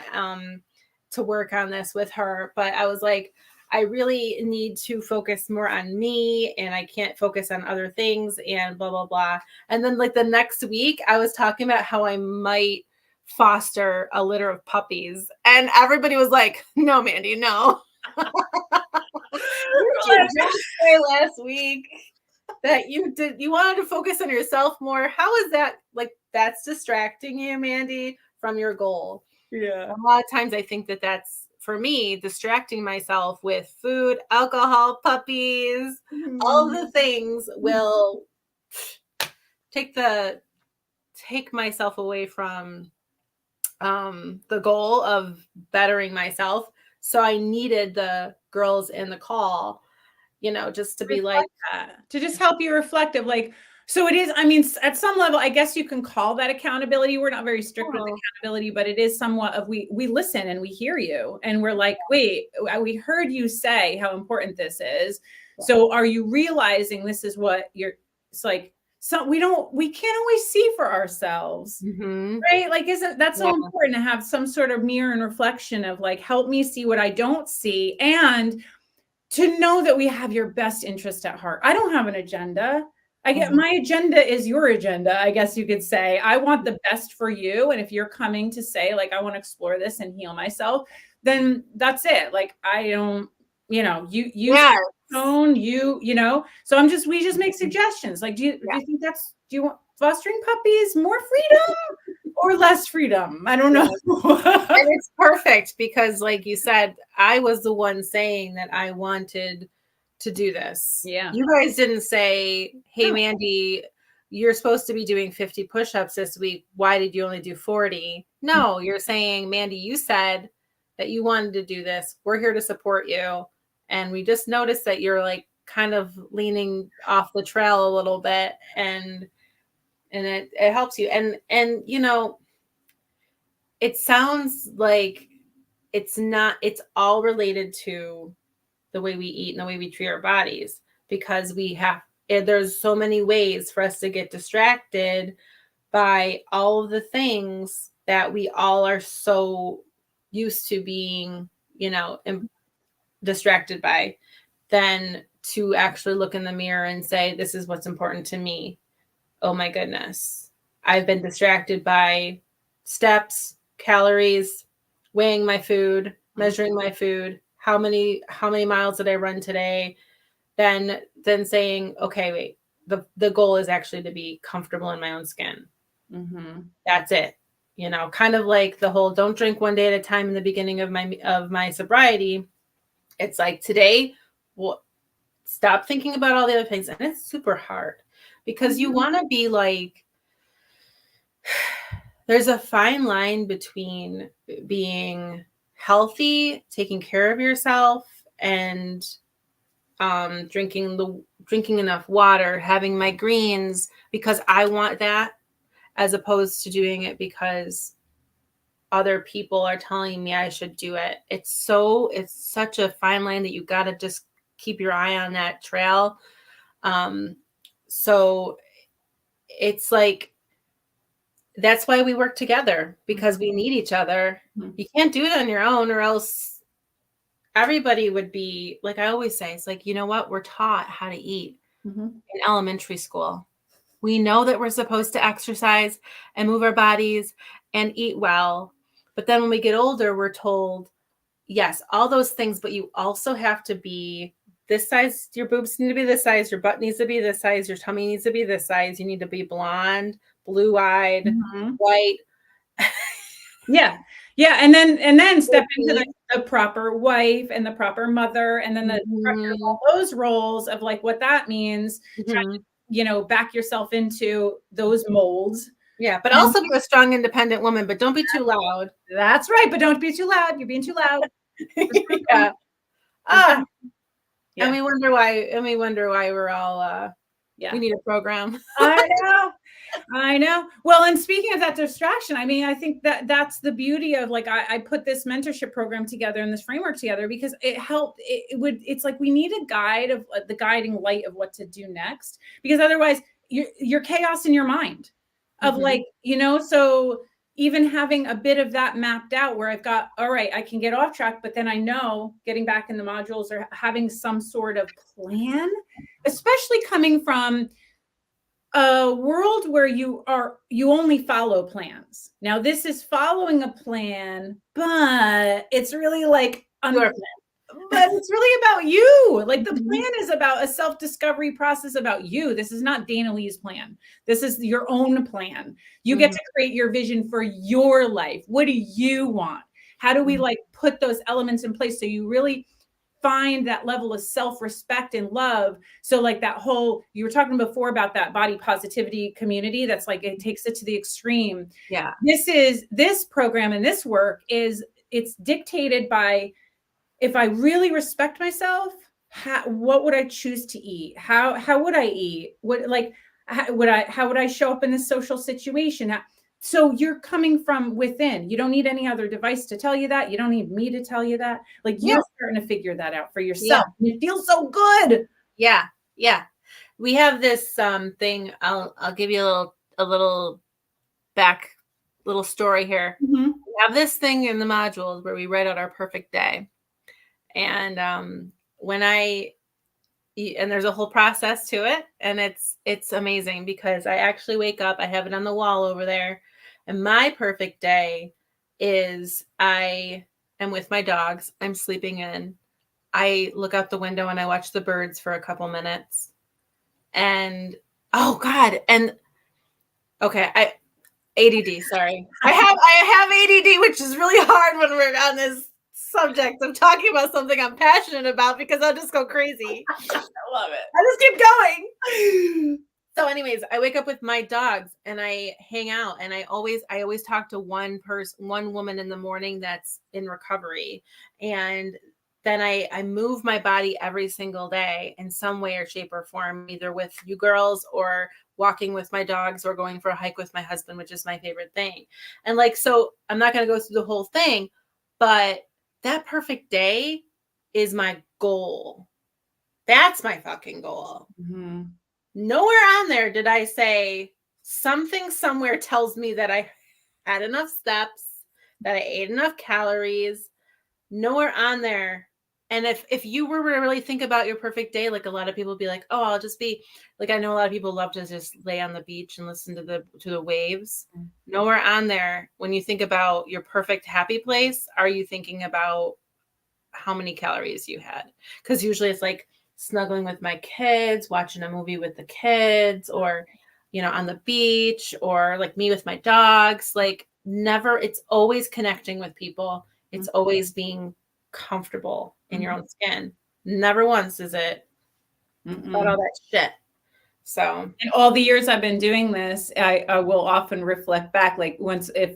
Speaker 2: to work on this with her. But I was like, I really need to focus more on me and I can't focus on other things and blah, blah, blah. And then like the next week, I was talking about how I might foster a litter of puppies. And everybody was like, no, Mandy, no. Didn't you just say last week that you wanted to focus on yourself more? How is that like that's distracting you, Mandy, from your goal?
Speaker 1: Yeah.
Speaker 2: A lot of times I think that that's for me distracting myself with food, alcohol, puppies, all the things will take myself away from the goal of bettering myself. So I needed the girls in the call, just to be like
Speaker 1: that, to just help you reflect of like, so it is, I mean, at some level, I guess you can call that accountability. We're not very strict with accountability, but it is somewhat of we listen and we hear you and we're like, wait, we heard you say how important this is. So are you realizing this is what it's like, so we can't always see for ourselves, right? Like, isn't that so important to have some sort of mirror and reflection of like, help me see what I don't see, and to know that we have your best interest at heart. I don't have an agenda. My agenda is your agenda, I guess you could say. I want the best for you. And if you're coming to say like, I want to explore this and heal myself, then that's it. Like, I don't, so we just make suggestions. Like, do you think do you want fostering puppies, more freedom or less freedom? I don't know.
Speaker 2: And it's perfect because like you said, I was the one saying that I wanted to do this.
Speaker 1: Yeah.
Speaker 2: You guys didn't say, hey, Mandy, you're supposed to be doing 50 push-ups this week. Why did you only do 40? No, you're saying, Mandy, you said that you wanted to do this. We're here to support you. And we just noticed that you're like kind of leaning off the trail a little bit, and it helps you. And it sounds like it's all related to the way we eat and the way we treat our bodies, because there's so many ways for us to get distracted by all of the things that we all are so used to being, distracted by, than to actually look in the mirror and say, this is what's important to me. Oh my goodness. I've been distracted by steps, calories, weighing my food, measuring my food, how many miles did I run today? Then saying, okay, wait, the goal is actually to be comfortable in my own skin. That's it. Kind of like the whole don't drink one day at a time in the beginning of my sobriety. It's like today, stop thinking about all the other things. And it's super hard because you want to be like, there's a fine line between being healthy, taking care of yourself, and drinking enough water, having my greens because I want that, as opposed to doing it because other people are telling me I should do it. It's such a fine line that you got to just keep your eye on that trail. So it's like, that's why we work together, because we need each other. You can't do it on your own, or else everybody would be like, I always say, it's like, you know what? We're taught how to eat in elementary school. We know that we're supposed to exercise and move our bodies and eat well. But then when we get older, we're told, yes, all those things, but you also have to be this size. Your boobs need to be this size. Your butt needs to be this size. Your tummy needs to be this size. You need to be blonde, blue-eyed, white.
Speaker 1: Yeah. And then step into the proper wife and the proper mother, and then all those roles of like what that means, trying to, back yourself into those molds.
Speaker 2: Yeah. But also be a strong, independent woman, but don't be too loud.
Speaker 1: That's right. But don't be too loud. You're being too loud.
Speaker 2: Yeah. And we wonder why we're all, we need a program.
Speaker 1: I know. Well, and speaking of that distraction, I mean, I think that's the beauty of like, I put this mentorship program together and this framework together because it helped. It's like we need a guide of the guiding light of what to do next, because otherwise you're chaos in your mind of like, so even having a bit of that mapped out where I've got, all right, I can get off track, but then I know getting back in the modules or having some sort of plan, especially coming from a world where you only follow plans. Now this is following a plan, but it's really like but it's really about you. Like the plan is about a self-discovery process about you. This is not Dana Lee's plan. This is your own plan. You get to create your vision for your life. What do you want? How do we like put those elements in place so you really find that level of self-respect and love? So like that whole, you were talking before about that body positivity community, that's like, it takes it to the extreme.
Speaker 2: Yeah.
Speaker 1: This program and this work it's dictated by, if I really respect myself, what would I choose to eat? How would I eat? How would I show up in this social situation? So you're coming from within. You don't need any other device to tell you that. You don't need me to tell you that. Like you're starting to figure that out for yourself. Yeah. And it feels so good.
Speaker 2: Yeah. Yeah. We have this thing. I'll give you a little story here.
Speaker 1: Mm-hmm.
Speaker 2: We have this thing in the modules where we write out our perfect day. And and there's a whole process to it, and it's amazing because I actually wake up, I have it on the wall over there, and my perfect day is I am with my dogs, I'm sleeping in, I look out the window and I watch the birds for a couple minutes, and oh God, and okay, ADD, sorry. I have ADD, which is really hard when we're on this subject of talking about something I'm passionate about because I'll just go crazy.
Speaker 1: I love it. I just keep going.
Speaker 2: So anyways, I wake up with my dogs and I hang out, and I always talk to one woman in the morning that's in recovery. And then I move my body every single day in some way or shape or form, either with you girls or walking with my dogs or going for a hike with my husband, which is my favorite thing. And like, so I'm not going to go through the whole thing, but that perfect day is my goal. That's my fucking goal.
Speaker 1: Mm-hmm.
Speaker 2: Nowhere on there did I say something somewhere tells me that I had enough steps, that I ate enough calories. Nowhere on there. And if you were to really think about your perfect day, like a lot of people would be like, oh, I'll just be like, I know a lot of people love to just lay on the beach and listen to the waves. Mm-hmm. Nowhere on there, when you think about your perfect happy place, are you thinking about how many calories you had? Because usually it's like snuggling with my kids, watching a movie with the kids, or, on the beach, or like me with my dogs. Like never, it's always connecting with people. It's always being comfortable in your own skin. Never once is it about all that shit. So
Speaker 1: in all the years I've been doing this, I will often reflect back, like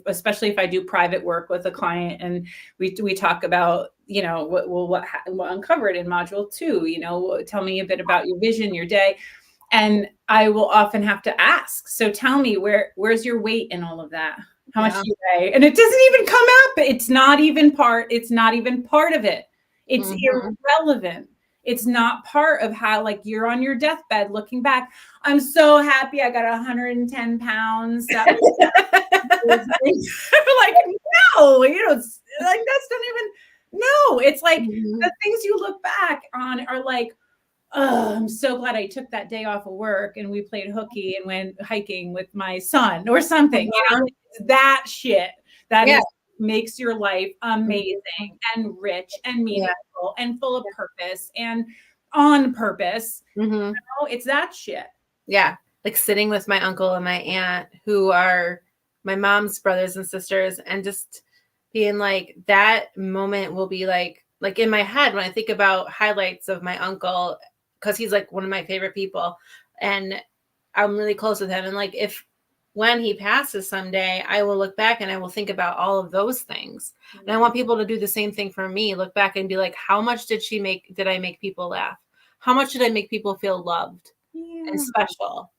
Speaker 1: especially if I do private work with a client and we talk about, what uncovered in module 2, tell me a bit about your vision, your day. And I will often have to ask, so tell me where's your weight in all of that? How much do you weigh? And it doesn't even come up. It's not even part of it. It's irrelevant. It's not part of how, like, you're on your deathbed looking back. I'm so happy I got 110 pounds. That was like, no, it's like, that's not even, no, it's like the things you look back on are like, oh, I'm so glad I took that day off of work and we played hooky and went hiking with my son or something. It's that shit that makes your life amazing and rich and meaningful and full of purpose and on purpose. It's that shit.
Speaker 2: Yeah. Like sitting with my uncle and my aunt, who are my mom's brothers and sisters, and just being like, that moment will be like in my head when I think about highlights of my uncle, because he's like one of my favorite people and I'm really close with him. And like, when he passes someday, I will look back and I will think about all of those things. And I want people to do the same thing for me. Look back and be like, how much did I make people laugh? How much did I make people feel loved and special?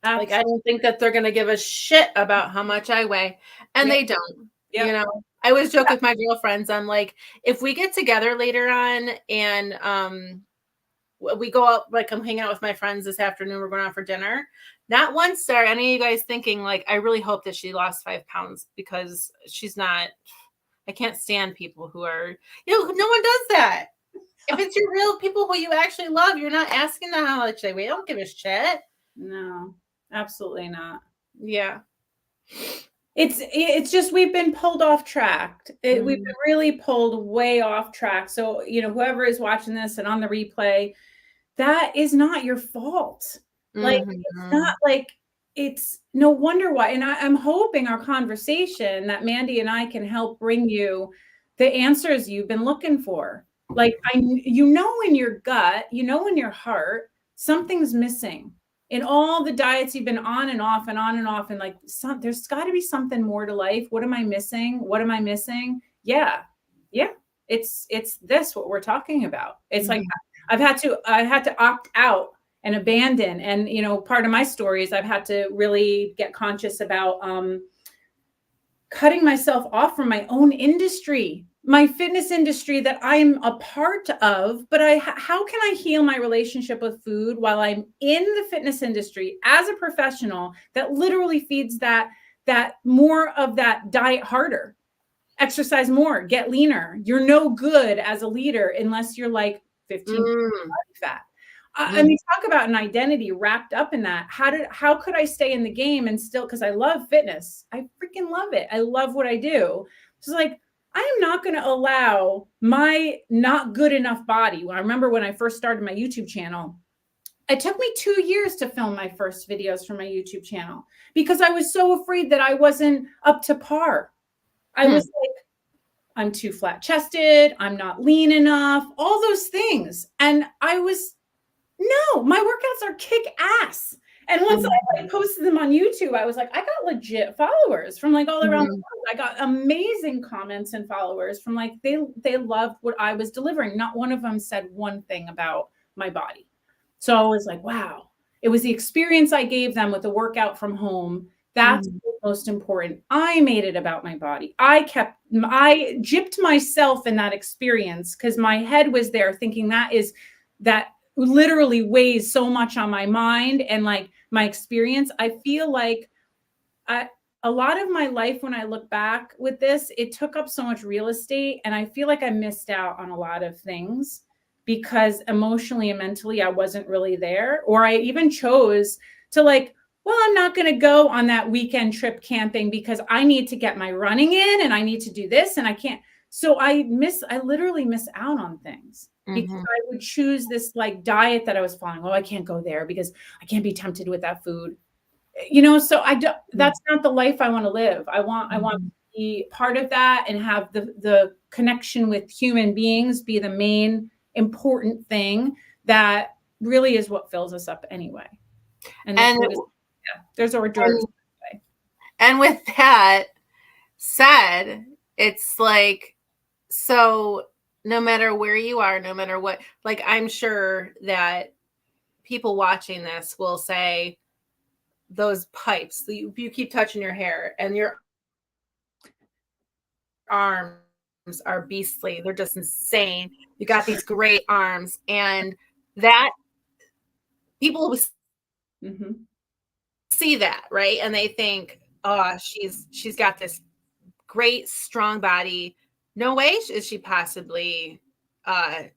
Speaker 2: Absolutely. Like, I don't think that they're going to give a shit about how much I weigh. And they don't, I always joke with my girlfriends. I'm like, if we get together later on and, we go out, like I'm hanging out with my friends this afternoon, we're going out for dinner. Not once are any of you guys thinking like, I really hope that she lost 5 pounds, because she's not. I can't stand people who are, no one does that. If it's your real people who you actually love, you're not asking them how much they weigh. Don't give a shit.
Speaker 1: No, absolutely not.
Speaker 2: Yeah.
Speaker 1: It's just we've been pulled off track. We've been really pulled way off track. So, whoever is watching this and on the replay, that is not your fault. Like, it's not like, it's no wonder why. And I'm hoping our conversation, that Mandy and I can help bring you the answers you've been looking for. Like, in your gut, in your heart, something's missing. In all the diets you've been on and off and on and off, and like, there's got to be something more to life. What am I missing? What am I missing? Yeah. It's this, what we're talking about. It's like, I had to opt out and abandon. And, part of my story is I've had to really get conscious about cutting myself off from my own industry, my fitness industry that I'm a part of. But how can I heal my relationship with food while I'm in the fitness industry as a professional that literally feeds that more of that diet harder, exercise more, get leaner. You're no good as a leader unless you're like 15% body fat. I mean, talk about an identity wrapped up in that. How could I stay in the game and still, because I love fitness. I freaking love it. I love what I do. So like, I am not going to allow my not good enough body. I remember when I first started my YouTube channel, it took me 2 years to film my first videos for my YouTube channel because I was so afraid that I wasn't up to par. I was like, I'm too flat chested. I'm not lean enough, all those things. And no, my workouts are kick ass. And once I posted them on YouTube, I was like, I got legit followers from like all around the world. I got amazing comments and followers from like, they loved what I was delivering. Not one of them said one thing about my body. So I was like, wow, it was the experience I gave them with the workout from home. That's most important. I made it about my body. I gypped myself in that experience because my head was there thinking that literally weighs so much on my mind and like my experience. I feel like a lot of my life, when I look back with this, it took up so much real estate. And I feel like I missed out on a lot of things because emotionally and mentally, I wasn't really there. Or I even chose to like, well, I'm not going to go on that weekend trip camping because I need to get my running in and I need to do this and I can't. So I literally miss out on things because I would choose this like diet that I was following. Oh, I can't go there because I can't be tempted with that food. So that's not the life I want to live. I want to be part of that and have the connection with human beings be the main important thing that really is what fills us up anyway. And there's hors d'oeuvres.
Speaker 2: And with that said, it's like, so no matter where you are, no matter what, like, I'm sure that people watching this will say, those pipes, you keep touching your hair and your arms are beastly. They're just insane. You got these great arms, and that people see that, right? And they think, oh, she's got this great strong body. No way is she possibly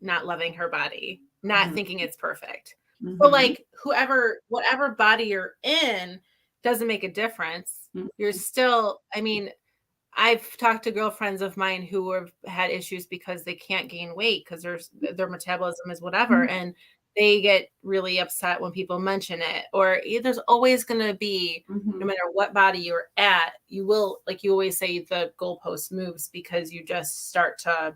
Speaker 2: not loving her body, not thinking it's perfect. But like whatever body you're in doesn't make a difference. You're still, I mean, I've talked to girlfriends of mine who have had issues because they can't gain weight because their metabolism is whatever. And they get really upset when people mention it. Or there's always going to be, no matter what body you're at, you will, like you always say, the goalpost moves because you just start to,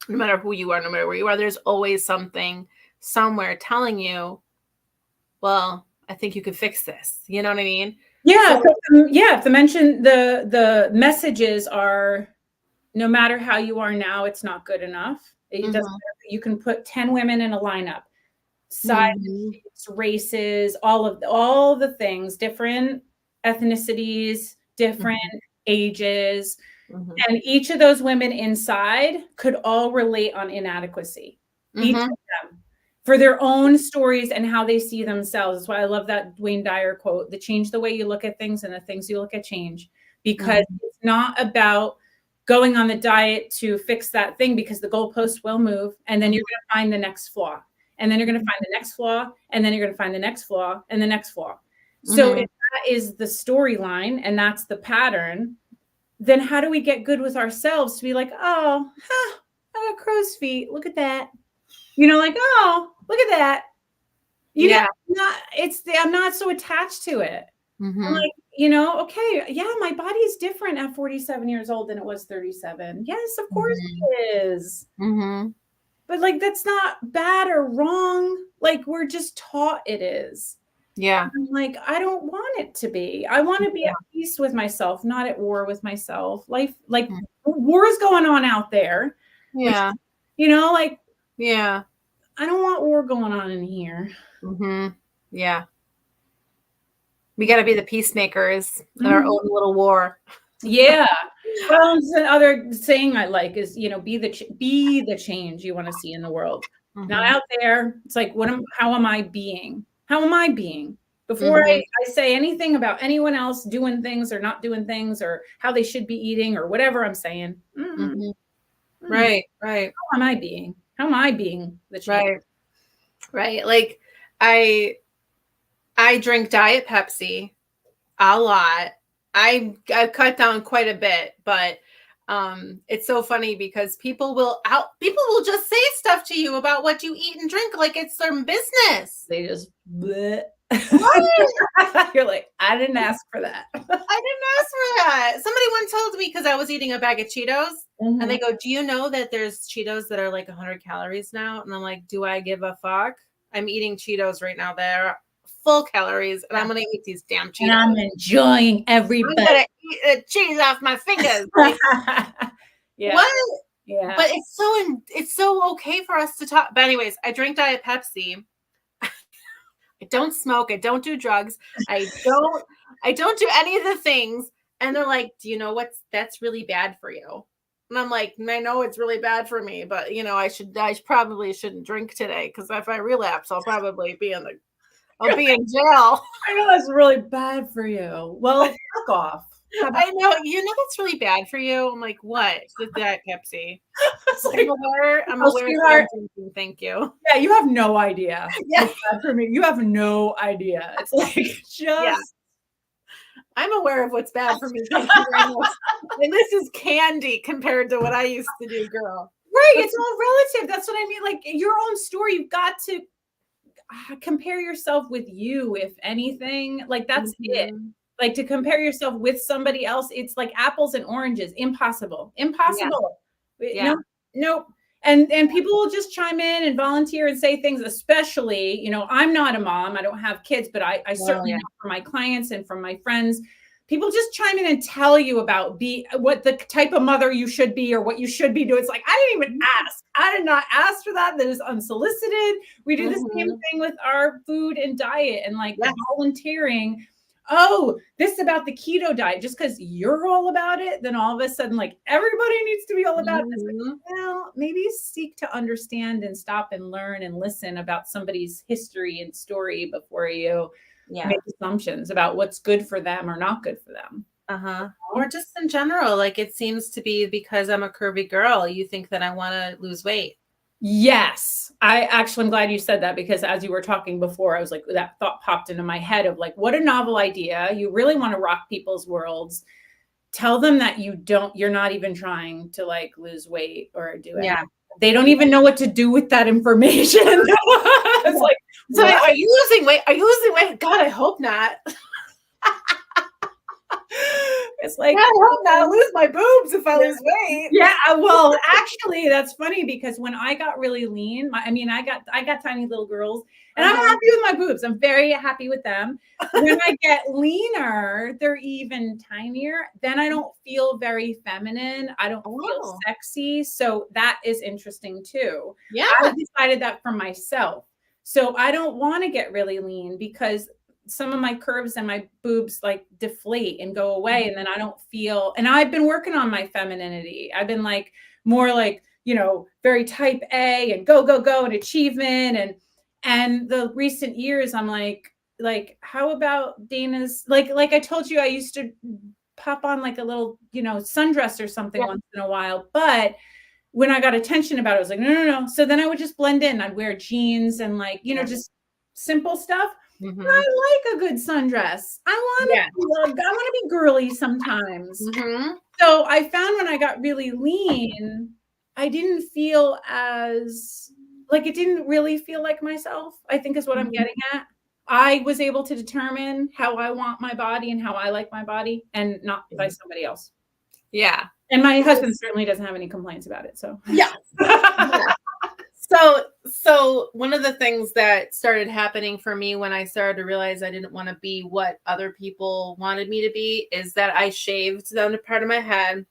Speaker 2: no matter who you are, no matter where you are, there's always something somewhere telling you, well, I think you could fix this. You know what I mean?
Speaker 1: Yeah. So, the messages are, no matter how you are now, it's not good enough. It doesn't matter. You can put 10 women in a lineup, sizes, races, all the things, different ethnicities, different ages. And each of those women inside could all relate on inadequacy. Each of them. for their own stories and how they see themselves. That's why I love that Wayne Dyer quote, the change the way you look at things and the things you look at change, because it's not about going on the diet to fix that thing, because the goalpost will move and then you're going to find the next flaw. And then you're going to find the next flaw, and then you're going to find the next flaw and the next flaw. So if that is the storyline and that's the pattern, then how do we get good with ourselves to be like, oh, I got crow's feet. Look at that. You know, like, oh, look at that. You know, I'm not so attached to it. I'm like, you know, okay, yeah, my body's different at 47 years old than it was 37. Yes, of course it is. But like, that's not bad or wrong. Like, we're just taught it is.
Speaker 2: Yeah.
Speaker 1: I'm like, I don't want it to be. I want to be at peace with myself, not at war with myself. Life, like, war's going on out there.
Speaker 2: Yeah.
Speaker 1: Which, you know, like,
Speaker 2: yeah.
Speaker 1: I don't want war going on in here.
Speaker 2: Yeah. We got to be the peacemakers in our own little war.
Speaker 1: Yeah. Well, the other saying I like is, you know, be the change you want to see in the world. Not out there. It's like, how am I being? How am I being? Before I say anything about anyone else doing things or not doing things or how they should be eating or whatever I'm saying.
Speaker 2: Right.
Speaker 1: How am I being? How am I being the change?
Speaker 2: Right. Like, I drink Diet Pepsi a lot. I've cut down quite a bit, but it's so funny because people will just say stuff to you about what you eat and drink like it's their business.
Speaker 1: They just bleh. You're like, I didn't ask for that.
Speaker 2: I didn't ask for that. Somebody once told me, because I was eating a bag of Cheetos, and they go, do you know that there's Cheetos that are like 100 calories now? And I'm like, do I give a fuck? I'm eating Cheetos right now. They're full calories, and I'm going to eat these damn Cheetos.
Speaker 1: And I'm enjoying every bit.
Speaker 2: I'm going to eat the cheese off my fingers. Like, what?
Speaker 1: Yeah.
Speaker 2: But it's so okay for us to talk. But anyways, I drink Diet Pepsi. I don't smoke. I don't do drugs. I don't do any of the things. And they're like, do you know that's really bad for you? And I'm like, I know it's really bad for me, but you know, I probably shouldn't drink today, because if I relapse, I'll probably be in jail.
Speaker 1: I know that's really bad for you. Well, fuck off.
Speaker 2: I know. You know that's really bad for you. I'm like, what? With that Pepsi.
Speaker 1: Like,
Speaker 2: I'm aware of drinking. Thank you.
Speaker 1: Yeah, you have no idea.
Speaker 2: Yeah.
Speaker 1: For me, you have no idea. It's like, just.
Speaker 2: Yeah. I'm aware of what's bad for me. Thank you very much. And this is candy compared to what I used to do, girl.
Speaker 1: Right. It's all relative. That's what I mean. Like, your own story, you've got to compare yourself with you, if anything. Like, that's it. Like, to compare yourself with somebody else, it's like apples and oranges. Impossible.
Speaker 2: Yeah.
Speaker 1: Nope. And people will just chime in and volunteer and say things, especially, you know, I'm not a mom. I don't have kids, but I certainly know from my clients and from my friends, people just chime in and tell you about what the type of mother you should be or what you should be doing. It's like, I didn't even ask. I did not ask for that. That is unsolicited. We do the same thing with our food and diet and like volunteering. Oh, this is about the keto diet. Just because you're all about it, then all of a sudden, like, everybody needs to be all about this. Like, well, maybe seek to understand and stop and learn and listen about somebody's history and story before you make assumptions about what's good for them or not good for them.
Speaker 2: Or just in general, like, it seems to be because I'm a curvy girl, you think that I want to lose weight.
Speaker 1: Yes. I'm glad you said that, because as you were talking before, I was like, that thought popped into my head of like, what a novel idea. You really want to rock people's worlds. Tell them that you're not even trying to like lose weight or do it. Yeah. They don't even know what to do with that information. It's like,
Speaker 2: so are you losing weight? Are you losing weight? God, I hope not.
Speaker 1: It's like,
Speaker 2: I hope not. I lose my boobs if I lose weight.
Speaker 1: Yeah, well, actually, that's funny, because when I got really lean, I got tiny little girls, and I'm happy with my boobs. I'm very happy with them. When I get leaner, they're even tinier. Then I don't feel very feminine. I don't feel sexy. So that is interesting too.
Speaker 2: Yeah,
Speaker 1: I decided that for myself. So I don't want to get really lean, because some of my curves and my boobs like deflate and go away. And then I don't feel, and I've been working on my femininity. I've been like more like, you know, very type A and go and achievement. And And the recent years, I'm like, how about Dana's, like I told you, I used to pop on like a little, sundress or something once in a while. But when I got attention about it, I was like, no. So then I would just blend in. I'd wear jeans and like, just simple stuff.
Speaker 2: Mm-hmm.
Speaker 1: I like a good sundress. I want to be girly sometimes.
Speaker 2: Mm-hmm.
Speaker 1: So I found when I got really lean, I didn't feel as like, it didn't really feel like myself, I think is what I'm getting at. I was able to determine how I want my body and how I like my body, and not by somebody else.
Speaker 2: Yeah.
Speaker 1: And my husband certainly doesn't have any complaints about it. So
Speaker 2: yeah. So one of the things that started happening for me when I started to realize I didn't want to be what other people wanted me to be is that I shaved down a part of my head.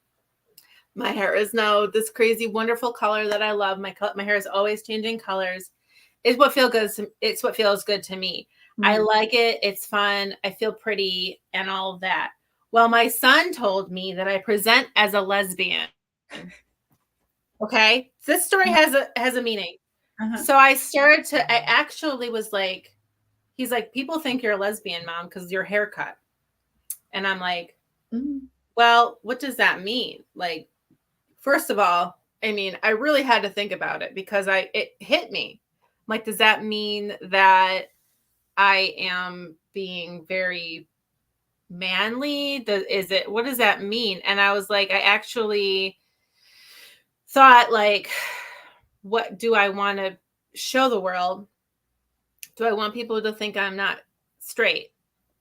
Speaker 2: My hair is now this crazy, wonderful color that I love. My hair is always changing colors. It's what feels good. It's what feels good to me. Mm-hmm. I like it. It's fun. I feel pretty and all of that. Well, my son told me that I present as a lesbian. Okay. This story has a meaning. So I actually was like, he's like, people think you're a lesbian, Mom, because your haircut. And I'm like, well, what does that mean? Like, first of all, I mean, I really had to think about it because it hit me. Like, does that mean that I am being very manly? What does that mean? And I was like, I actually thought, like, what do I want to show the world? Do I want people to think I'm not straight?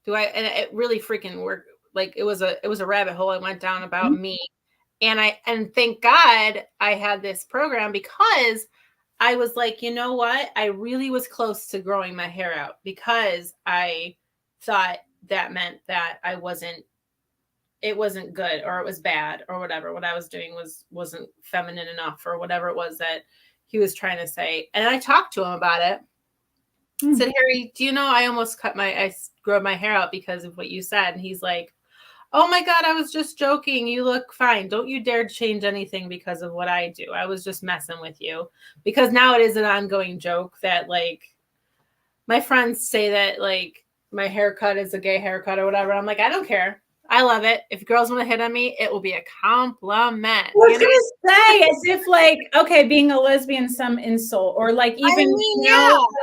Speaker 2: And it really freaking worked. Like, it was a rabbit hole I went down about me. And thank God I had this program, because I was like, you know what? I really was close to growing my hair out because I thought that meant that it wasn't good, or it was bad, or whatever. What I was doing wasn't feminine enough, or whatever it was that he was trying to say. And I talked to him about it. I said, Harry, do you know I almost I grew my hair out because of what you said? And he's like, oh my God, I was just joking. You look fine. Don't you dare change anything because of what I do. I was just messing with you. Because now it is an ongoing joke that, like, my friends say that, like, my haircut is a gay haircut or whatever. I'm like, I don't care. I love it. If girls want to hit on me, it will be a compliment.
Speaker 1: I was gonna say, as if, like, okay, being a lesbian, some insult, or like even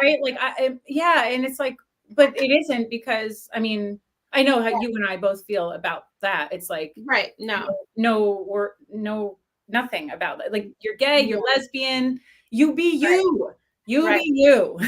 Speaker 1: right? Like, and it's like, but it isn't, because I mean, I know how you and I both feel about that. It's like,
Speaker 2: right?
Speaker 1: No, nothing about it. Like, you're gay, you're lesbian, you be you. You be you.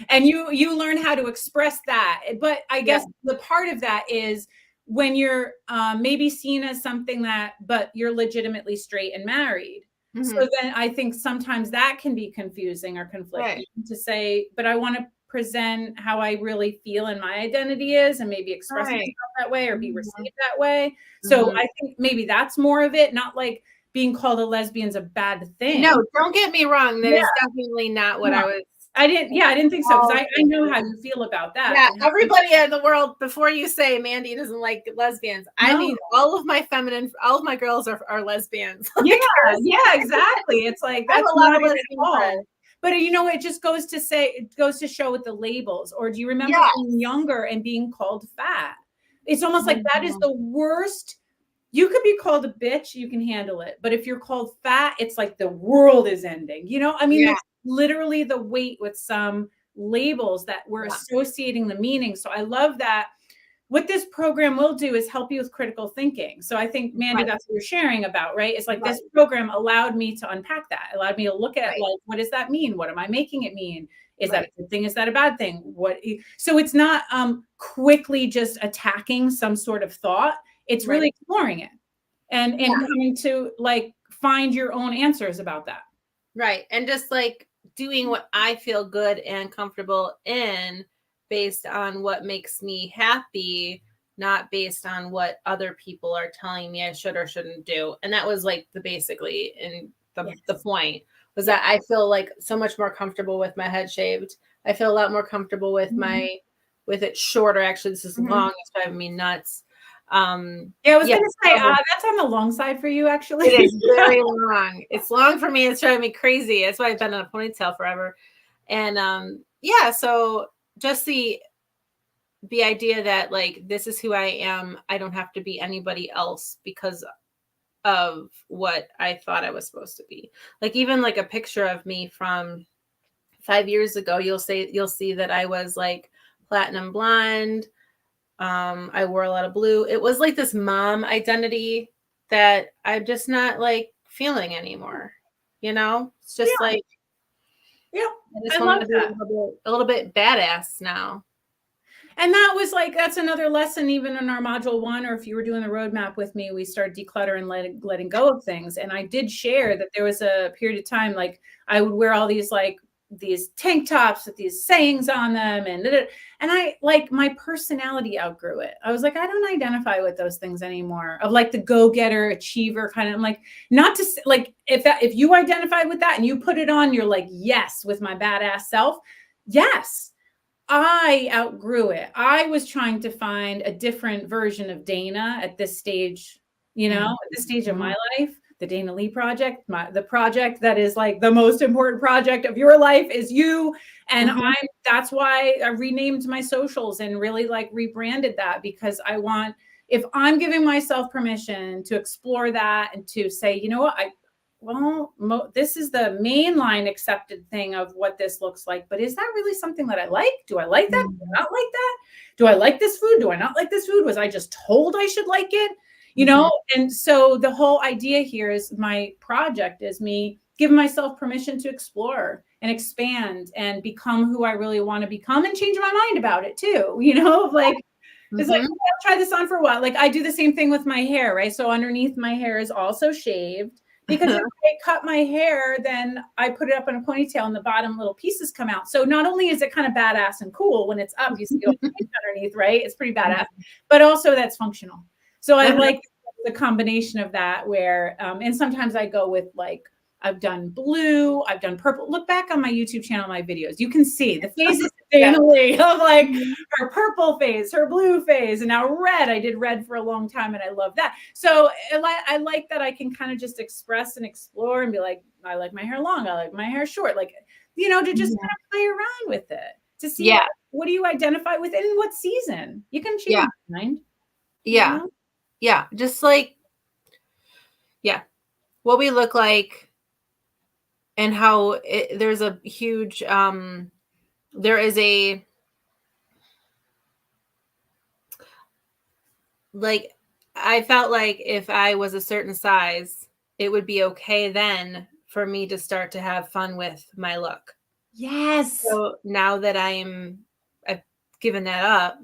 Speaker 1: And you learn how to express that. But I guess the part of that is when you're maybe seen as something but you're legitimately straight and married. So then I think sometimes that can be confusing or conflicting to say, but I want to present how I really feel and my identity is, and maybe express myself that way or be received that way. So I think maybe that's more of it, not like being called a lesbian's a bad thing.
Speaker 2: No, don't get me wrong. That is definitely not what I was.
Speaker 1: I didn't think so, because I know how you feel about that.
Speaker 2: Yeah, everybody in the world, before you say Mandy doesn't like lesbians, I mean, all of my girls are lesbians.
Speaker 1: Yeah, exactly. It's like, that's
Speaker 2: a lot of
Speaker 1: lesbian. But it just goes to show with the labels. Or do you remember being younger and being called fat? It's almost like that is the worst. You could be called a bitch, you can handle it. But if you're called fat, it's like the world is ending. I mean, that's literally the weight with some labels that we're associating the meaning. So I love that. What this program will do is help you with critical thinking. So I think, Mandy, that's what you're sharing about, right? It's like this program allowed me to unpack that. It allowed me to look at, like, what does that mean? What am I making it mean? Is that a good thing? Is that a bad thing? So it's not quickly just attacking some sort of thought. It's really exploring it and coming to, like, find your own answers about that.
Speaker 2: Right. And just, like, doing what I feel good and comfortable in, based on what makes me happy, not based on what other people are telling me I should or shouldn't do. And that was, like, the point was that I feel like so much more comfortable with my head shaved. I feel a lot more comfortable with with it shorter. Actually, this is long. It's driving me nuts.
Speaker 1: I was going to say, that's on the long side for you, actually.
Speaker 2: It is very long. It's long for me. It's driving me crazy. That's why I've been in a ponytail forever. And yeah, so just the idea that like, this is who I am. I don't have to be anybody else because of what I thought I was supposed to be. Like, even like a picture of me from 5 years ago, you'll see that I was like platinum blonde. I wore a lot of blue. It was like this mom identity that I'm just not like feeling anymore. It's just
Speaker 1: Yeah.
Speaker 2: like,
Speaker 1: Yeah.
Speaker 2: I just
Speaker 1: I
Speaker 2: wanted
Speaker 1: love
Speaker 2: to be
Speaker 1: that.
Speaker 2: a little bit badass now.
Speaker 1: And that was like, that's another lesson, even in our module 1, or if you were doing the roadmap with me, we started decluttering, letting go of things. And I did share that there was a period of time, like I would wear all these tank tops with these sayings on them. And I like, my personality outgrew it. I was like, I don't identify with those things anymore, of like the go-getter achiever kind of. I'm like, not to like, if you identify with that and you put it on, you're like, yes, with my badass self. Yes. I outgrew it. I was trying to find a different version of Dana at this stage, at this stage of my life. The Dana Lee project, the project that is like the most important project of your life is you. And that's why I renamed my socials and really like rebranded that, because if I'm giving myself permission to explore that and to say, you know what, this is the mainline accepted thing of what this looks like, but is that really something that I like? Do I like that? Do I not like that? Do I like this food? Do I not like this food? Was I just told I should like it? And so the whole idea here is, my project is me giving myself permission to explore and expand and become who I really want to become, and change my mind about it too. Like, it's like, I'll try this on for a while. Like, I do the same thing with my hair, right? So underneath my hair is also shaved, because if I cut my hair, then I put it up in a ponytail and the bottom little pieces come out. So not only is it kind of badass and cool when it's up, you see all the underneath, right? It's pretty badass, but also that's functional. So I like the combination of that, where, and sometimes I go with like, I've done blue, I've done purple. Look back on my YouTube channel, my videos. You can see the phases of Dana Lee, of like her purple phase, her blue phase, and now red. I did red for a long time, and I love that. So I like that I can kind of just express and explore and be like, I like my hair long, I like my hair short, like, to just kind of play around with it, to see what do you identify with and in what season. You can change your mind.
Speaker 2: Yeah. Just like, what we look like, and how there's a huge, there is a, like, I felt like if I was a certain size, it would be okay then for me to start to have fun with my look.
Speaker 1: Yes.
Speaker 2: So now that I've given that up,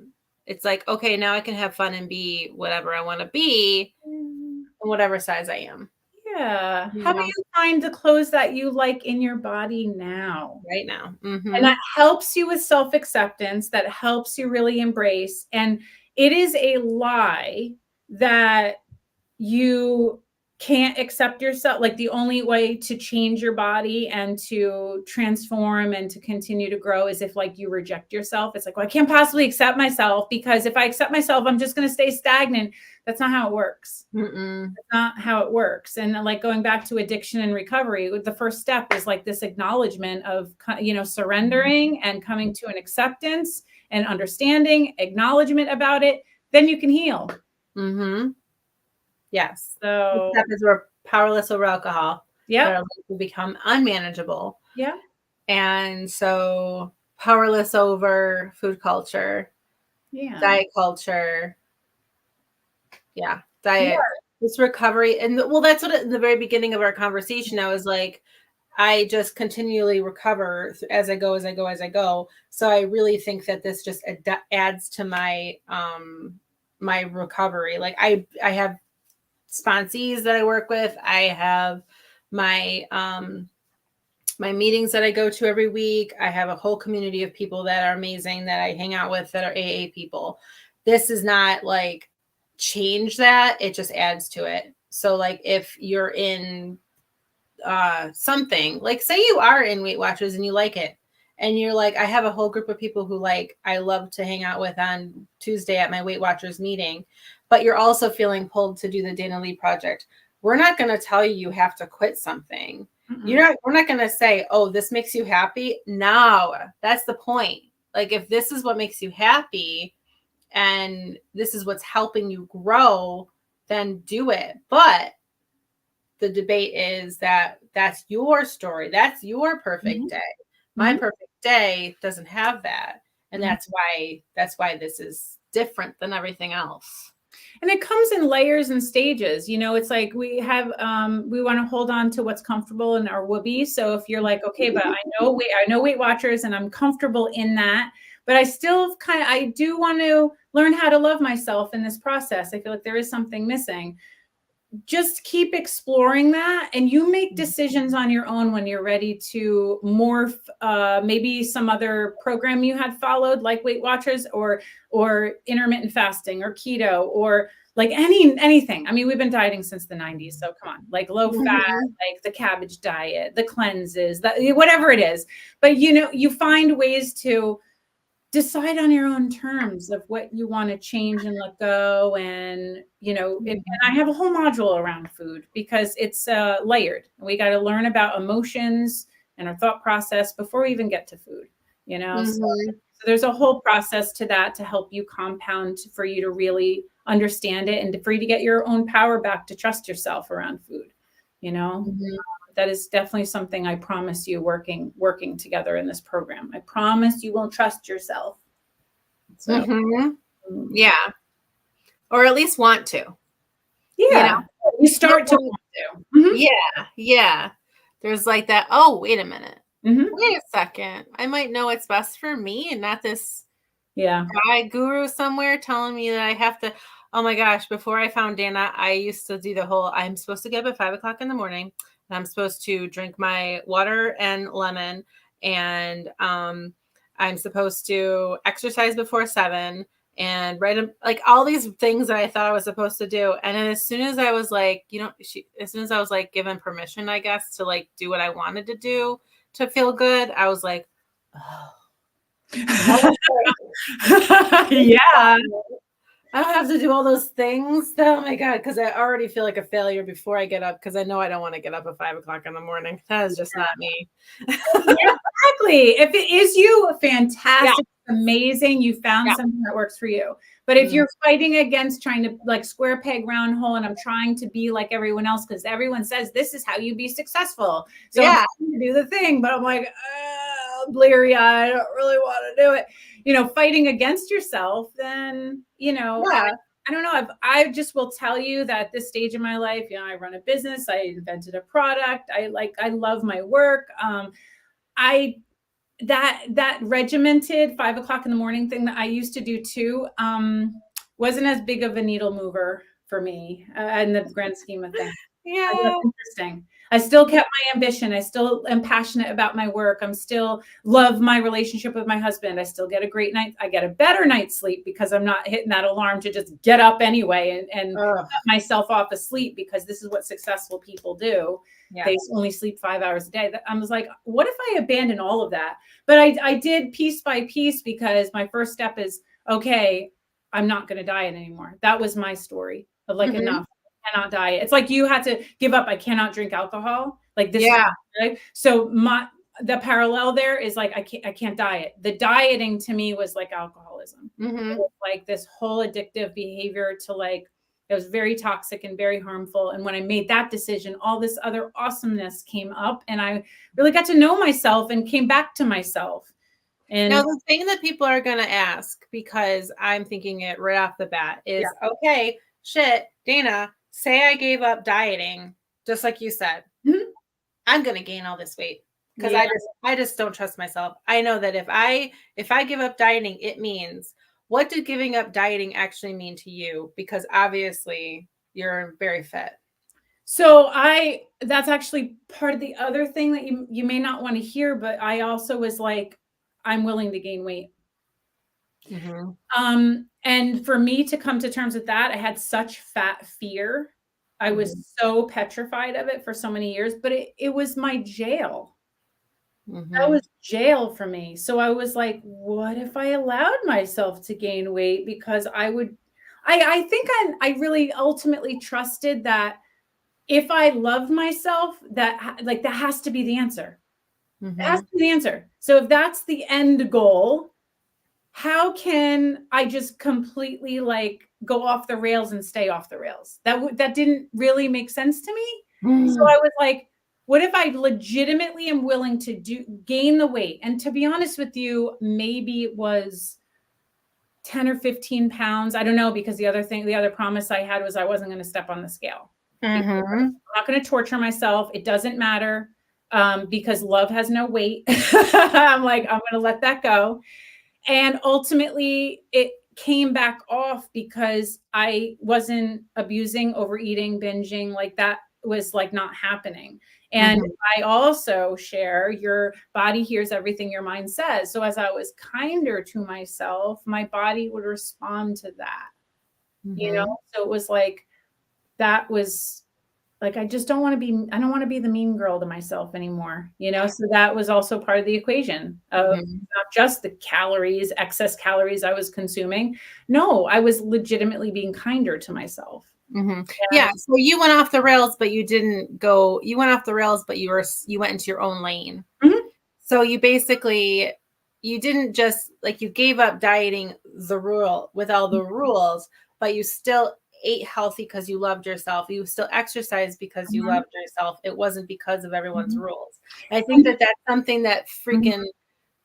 Speaker 2: it's like, okay, now I can have fun and be whatever I want to be, and whatever size I am.
Speaker 1: Yeah. How do you find the clothes that you like in your body now?
Speaker 2: Right now.
Speaker 1: And that helps you with self-acceptance, that helps you really embrace. And it is a lie that you can't accept yourself. Like, the only way to change your body and to transform and to continue to grow is if like you reject yourself. It's like, well, I can't possibly accept myself, because if I accept myself, I'm just going to stay stagnant. That's not how it works. That's not how it works. And like, going back to addiction and recovery, the first step is like this acknowledgement of, surrendering and coming to an acceptance and understanding, acknowledgement about it. Then you can heal.
Speaker 2: Yes.
Speaker 1: So
Speaker 2: the step is we're powerless over alcohol.
Speaker 1: Yeah.
Speaker 2: Our life will become unmanageable.
Speaker 1: Yeah.
Speaker 2: And so powerless over food culture, diet culture. Yeah. Diet. This recovery. And well, that's what at the very beginning of our conversation, I was like, I just continually recover as I go. So I really think that this just adds to my, my recovery. Like I have sponsees that I work with. I have my, my meetings that I go to every week. I have a whole community of people that are amazing that I hang out with that are AA people. This is not like change that, it just adds to it. So like if you're in something, like say you are in Weight Watchers and you like it, and you're like, I have a whole group of people who like I love to hang out with on Tuesday at my Weight Watchers meeting, but you're also feeling pulled to do the Dana Lee project. We're not going to tell you you have to quit something. We're not going to say, oh, this makes you happy. No, that's the point. Like, if this is what makes you happy and this is what's helping you grow, then do it. But the debate is that that's your story. That's your perfect day. My perfect day doesn't have that. And that's why this is different than everything else.
Speaker 1: And it comes in layers and stages. It's like we have, we want to hold on to what's comfortable in our whoopee. So if you're like, okay, but I know Weight Watchers and I'm comfortable in that, but I do want to learn how to love myself in this process. I feel like there is something missing. Just keep exploring that, and you make decisions on your own when you're ready to morph maybe some other program you had followed, like Weight Watchers or intermittent fasting or keto or like anything. I mean, we've been dieting since the 90s, so come on, like low fat, like the cabbage diet, the cleanses, whatever it is. But you find ways to decide on your own terms of what you want to change and let go. And, and I have a whole module around food because it's layered. We got to learn about emotions and our thought process before we even get to food, So there's a whole process to that to help you compound for you to really understand it and for you to get your own power back to trust yourself around food, That is definitely something I promise you working together in this program. I promise you will trust yourself. So,
Speaker 2: yeah. Or at least want to.
Speaker 1: Yeah. You start to want to.
Speaker 2: Yeah. There's like that, oh, wait a minute. Wait a second. I might know what's best for me and not this guy guru somewhere telling me that I have to. Oh my gosh. Before I found Dana, I used to do the whole, I'm supposed to get up at 5 o'clock in the morning. I'm supposed to drink my water and lemon, and I'm supposed to exercise before 7 and write like all these things that I thought I was supposed to do. And then as soon as I was like, as soon as I was like given permission, I guess, to like do what I wanted to do to feel good, I was like, oh,
Speaker 1: yeah.
Speaker 2: I don't have to do all those things. Oh my God. Cause I already feel like a failure before I get up. Cause I know I don't want to get up at 5 o'clock in the morning. That is just not me.
Speaker 1: Exactly. If it is you, fantastic, amazing. You found something that works for you. But if you're fighting against trying to like square peg round hole, and I'm trying to be like everyone else, because everyone says this is how you be successful. So I'm trying to do the thing, but I'm like, bleary eyed. I don't really want to do it. Fighting against yourself, then, I don't know. I just will tell you that at this stage in my life, I run a business. I invented a product. I love my work. That regimented 5 o'clock in the morning thing that I used to do too, wasn't as big of a needle mover for me in the grand scheme of things.
Speaker 2: Yeah.
Speaker 1: That's interesting. I still kept my ambition. I still am passionate about my work. I'm still love my relationship with my husband. I still get I get a better night's sleep because I'm not hitting that alarm to just get up anyway and cut myself off asleep, because this is what successful people do. Yeah. They only sleep 5 hours a day. I was like, what if I abandon all of that? But I did piece by piece, because my first step is, okay, I'm not going to diet anymore. That was my story of like, enough. Cannot diet. It's like you had to give up. I cannot drink alcohol. Like this. Yeah. Right? So the parallel there is like, I can't diet. The dieting to me was like alcoholism. It was like this whole addictive behavior to like, it was very toxic and very harmful. And when I made that decision, all this other awesomeness came up, and I really got to know myself and came back to myself. And
Speaker 2: now the thing that people are going to ask, because I'm thinking it right off the bat, is okay, shit, Dana, say I gave up dieting, just like you said, I'm going to gain all this weight, because I just don't trust myself. I know that if I give up dieting, it means, what did giving up dieting actually mean to you? Because obviously you're very fit.
Speaker 1: So that's actually part of the other thing that you may not want to hear, but I also was like, I'm willing to gain weight. And for me to come to terms with that, I had such fat fear. I was so petrified of it for so many years, but it was my jail. That was jail for me. So I was like, what if I allowed myself to gain weight? Because I think I really ultimately trusted that if I love myself, that has to be the answer. It has to be the answer. So if that's the end goal, how can I just completely like go off the rails and stay off the rails? That didn't really make sense to me. So I was like, what if I legitimately am willing to gain the weight? And to be honest with you, maybe it was 10 or 15 pounds. I don't know, because the other promise I had was I wasn't going to step on the scale. I'm not going to torture myself. It doesn't matter, because love has no weight. I'm like, I'm going to let that go. And ultimately it came back off because I wasn't abusing, overeating, binging. Like that was like not happening. And I also share, your body hears everything your mind says. So as I was kinder to myself, my body would respond to that, you know? So it was like, that was like, I don't want to be the mean girl to myself anymore, you know? So that was also part of the equation of not just the calories, excess calories I was consuming. No, I was legitimately being kinder to myself.
Speaker 2: Yeah. So you went off the rails, but you went off the rails, but you went into your own lane. So you basically, you didn't just like, you gave up dieting with all the rules, but you still ate healthy because you loved yourself. You still exercised because you loved yourself. It wasn't because of everyone's rules. And I think that that's something that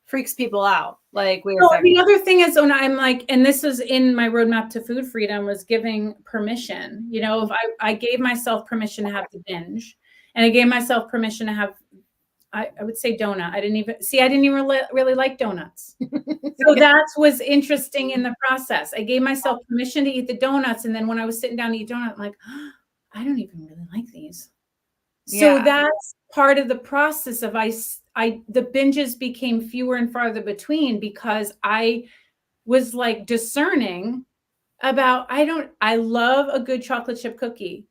Speaker 2: freaks people out. Like, wait a second.
Speaker 1: The other thing is, when I'm like, and this is in my roadmap to food freedom, was giving permission. You know, if I gave myself permission to have the binge, and I gave myself permission to have, I would say donut. I didn't even really like donuts. So that was interesting in the process. I gave myself permission to eat the donuts. And then when I was sitting down to eat donut, I'm like, oh, I don't even really like these. So that's part of the process of the binges became fewer and farther between, because I was like discerning about, I love a good chocolate chip cookie,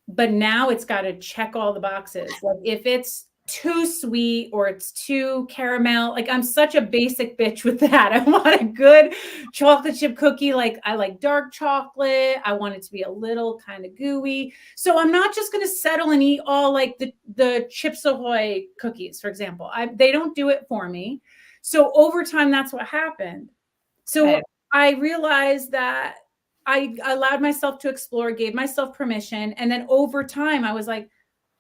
Speaker 1: but now it's got to check all the boxes. Like if it's too sweet or it's too caramel, like I'm such a basic bitch with that. I want a good chocolate chip cookie. Like I like dark chocolate. I want it to be a little kind of gooey. So I'm not just going to settle and eat all like the Chips Ahoy cookies, for example. They don't do it for me. So over time, that's what happened. So I realized that I allowed myself to explore, gave myself permission. And then over time, I was like,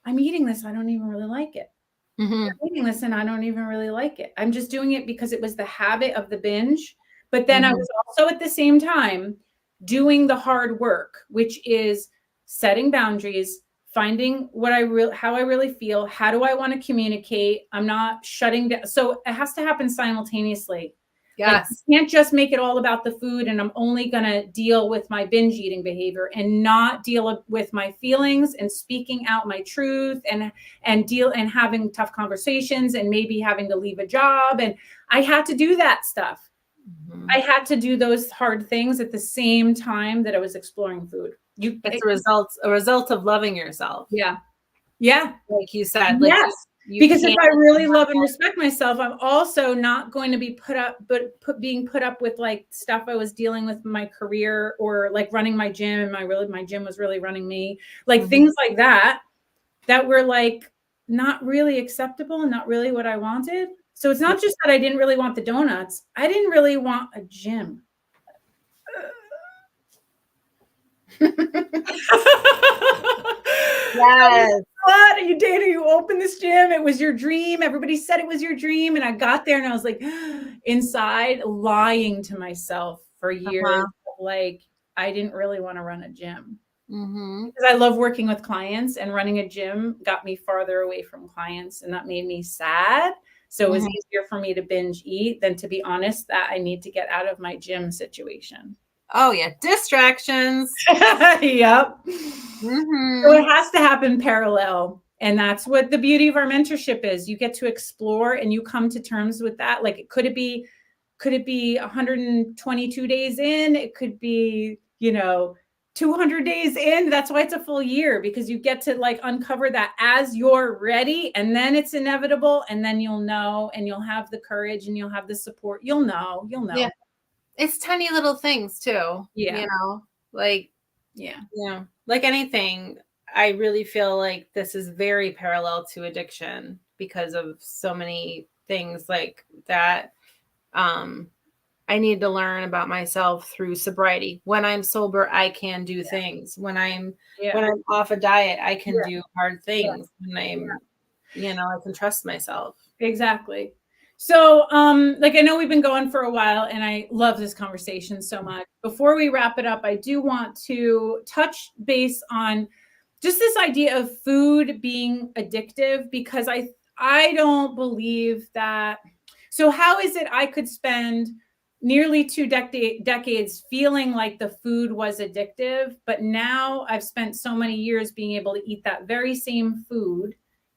Speaker 1: I'm eating this. I don't even really like it. I'm eating this and I don't even really like it. I'm just doing it because it was the habit of the binge. But then I was also at the same time doing the hard work, which is setting boundaries, finding how I really feel. How do I want to communicate? I'm not shutting down. So it has to happen simultaneously.
Speaker 2: Yes.
Speaker 1: Like, you can't just make it all about the food and I'm only going to deal with my binge eating behavior and not deal with my feelings and speaking out my truth and having tough conversations and maybe having to leave a job. And I had to do that stuff. I had to do those hard things at the same time that I was exploring food.
Speaker 2: It's a result of loving yourself.
Speaker 1: Yeah. Yeah.
Speaker 2: Like you said.
Speaker 1: Yes. Because if I really love and respect myself, I'm also not going to be being put up with like stuff I was dealing with in my career, or like running my gym, and my gym was really running me, like things like that were like not really acceptable and not really what I wanted. So it's not just that I didn't really want the donuts. I didn't really want a gym.
Speaker 2: Yes.
Speaker 1: What you did? You opened this gym. It was your dream. Everybody said it was your dream. And I got there and I was like inside lying to myself for years. Like I didn't really want to run a gym because I love working with clients, and running a gym got me farther away from clients, and that made me sad. So it was easier for me to binge eat than to be honest that I need to get out of my gym situation.
Speaker 2: Oh yeah. Distractions.
Speaker 1: Yep. So it has to happen parallel. And that's what the beauty of our mentorship is. You get to explore and you come to terms with that. Like, could it be 122 days in? It could be, 200 days in. That's why it's a full year, because you get to like uncover that as you're ready, and then it's inevitable. And then you'll know, and you'll have the courage and you'll have the support. You'll know.
Speaker 2: Yeah. It's tiny little things too.
Speaker 1: Yeah.
Speaker 2: Like anything. I really feel like this is very parallel to addiction because of so many things like that. I need to learn about myself through sobriety. When I'm sober, I can do things. When I'm off a diet, I can do hard things. When I'm, I can trust myself.
Speaker 1: Exactly. So, like, I know we've been going for a while and I love this conversation so much. Before we wrap it up, I do want to touch base on just this idea of food being addictive, because I don't believe that. So how is it I could spend nearly two decades feeling like the food was addictive, but now I've spent so many years being able to eat that very same food?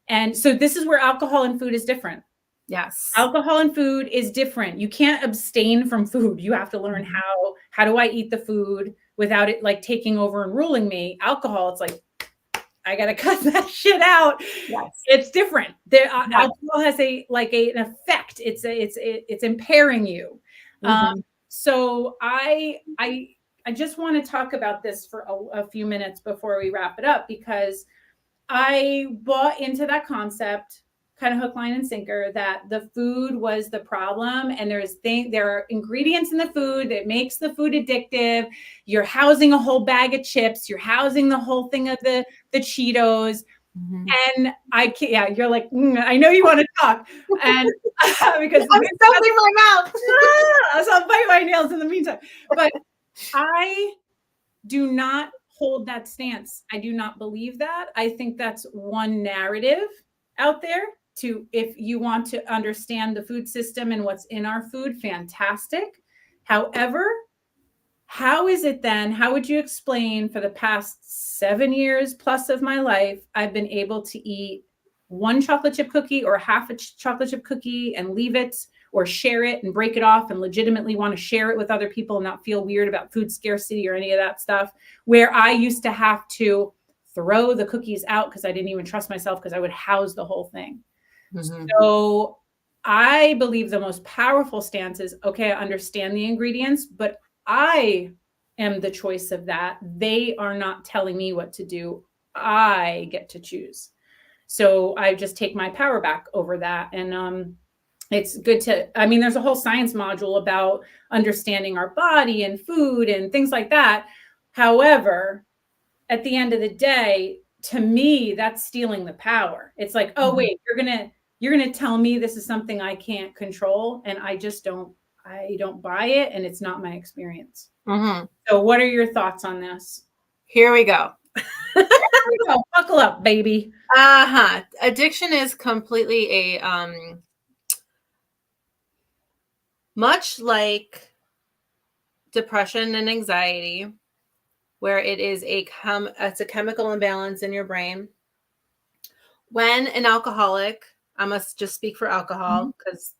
Speaker 1: And so this is where alcohol and food is different.
Speaker 2: Yes.
Speaker 1: Alcohol and food is different. You can't abstain from food. You have to learn how do I eat the food without it like taking over and ruling me. Alcohol, it's like, I got to cut that shit out.
Speaker 2: Yes.
Speaker 1: It's different. Alcohol has an effect. It's impairing you. So I just want to talk about this for a few minutes before we wrap it up, because I bought into that concept, kind of hook, line, and sinker, that the food was the problem, and there are ingredients in the food that makes the food addictive. You're housing a whole bag of chips. You're housing the whole thing of the Cheetos. And I can't, yeah, you're like, I know you want to talk. And because
Speaker 2: I'm stuffing my mouth.
Speaker 1: So I'll bite my nails in the meantime. But I do not hold that stance. I do not believe that. I think that's one narrative out there. If you want to understand the food system and what's in our food, fantastic. However, how is it then? How would you explain for the past 7 years plus of my life, I've been able to eat one chocolate chip cookie or half a chocolate chip cookie and leave it, or share it and break it off and legitimately want to share it with other people and not feel weird about food scarcity or any of that stuff, where I used to have to throw the cookies out because I didn't even trust myself because I would house the whole thing. So I believe the most powerful stance is, okay, I understand the ingredients, but I am the choice of that. They are not telling me what to do. I get to choose. So I just take my power back over that. And it's good there's a whole science module about understanding our body and food and things like that. However, at the end of the day, to me, that's stealing the power. It's like, oh, wait, you're going to tell me this is something I can't control. And I don't buy it. And it's not my experience. So what are your thoughts on this?
Speaker 2: Here we go.
Speaker 1: Buckle up, baby.
Speaker 2: Addiction is completely a, much like depression and anxiety, where it is it's a chemical imbalance in your brain. When an alcoholic, I must just speak for alcohol because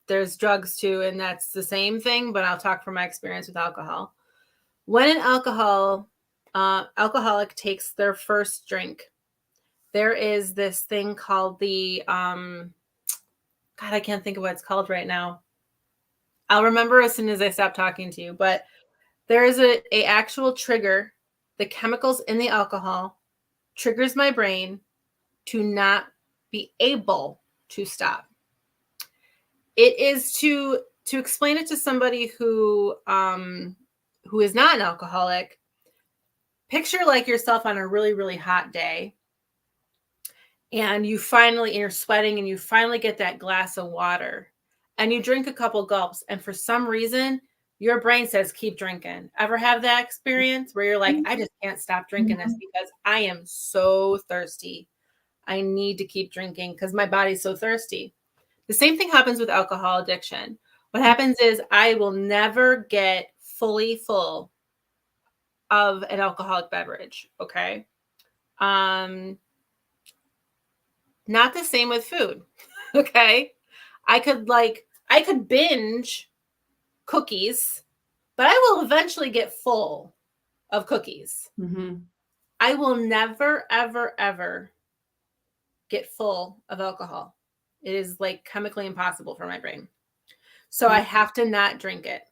Speaker 2: there's drugs too, and that's the same thing, but I'll talk from my experience with alcohol. When an alcoholic takes their first drink, there is this thing called the, God, I can't think of what it's called right now. I'll remember as soon as I stop talking to you, but there is a actual trigger. The chemicals in the alcohol triggers my brain to not be able to stop. It is to explain it to somebody who is not an alcoholic. Picture like yourself on a really, really hot day, and you're sweating and you finally get that glass of water and you drink a couple gulps, and for some reason your brain says keep drinking. Ever have that experience where you're like, I just can't stop drinking this because I am so thirsty. I need to keep drinking because my body's so thirsty. The same thing happens with alcohol addiction. What happens is I will never get fully full of an alcoholic beverage. Okay. Not the same with food. Okay. I could binge cookies, but I will eventually get full of cookies. I will never, ever, ever get full of alcohol. It is like chemically impossible for my brain. So I have to not drink it.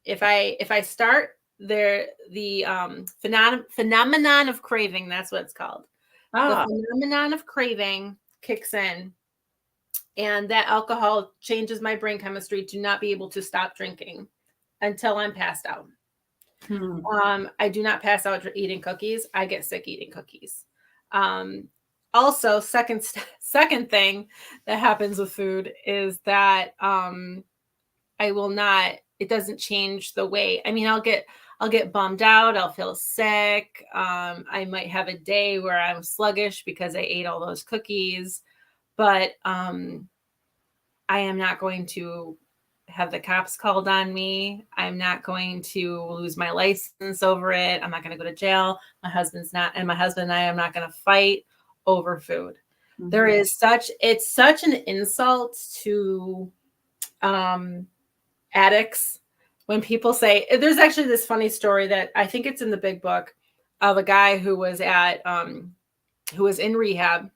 Speaker 2: If I start the phenomenon of craving, that's what it's called. The phenomenon of craving kicks in, and that alcohol changes my brain chemistry to not be able to stop drinking until I'm passed out. I do not pass out eating cookies. I get sick eating cookies. Also, second thing that happens with food is that I will not. It doesn't change the way. I mean, I'll get bummed out. I'll feel sick. I might have a day where I'm sluggish because I ate all those cookies, but I am not going to have the cops called on me. I'm not going to lose my license over it. I'm not going to go to jail. My husband and I am not going to fight over food. It's such an insult to addicts when people say, there's actually this funny story that I think it's in the big book of a guy who was in rehab,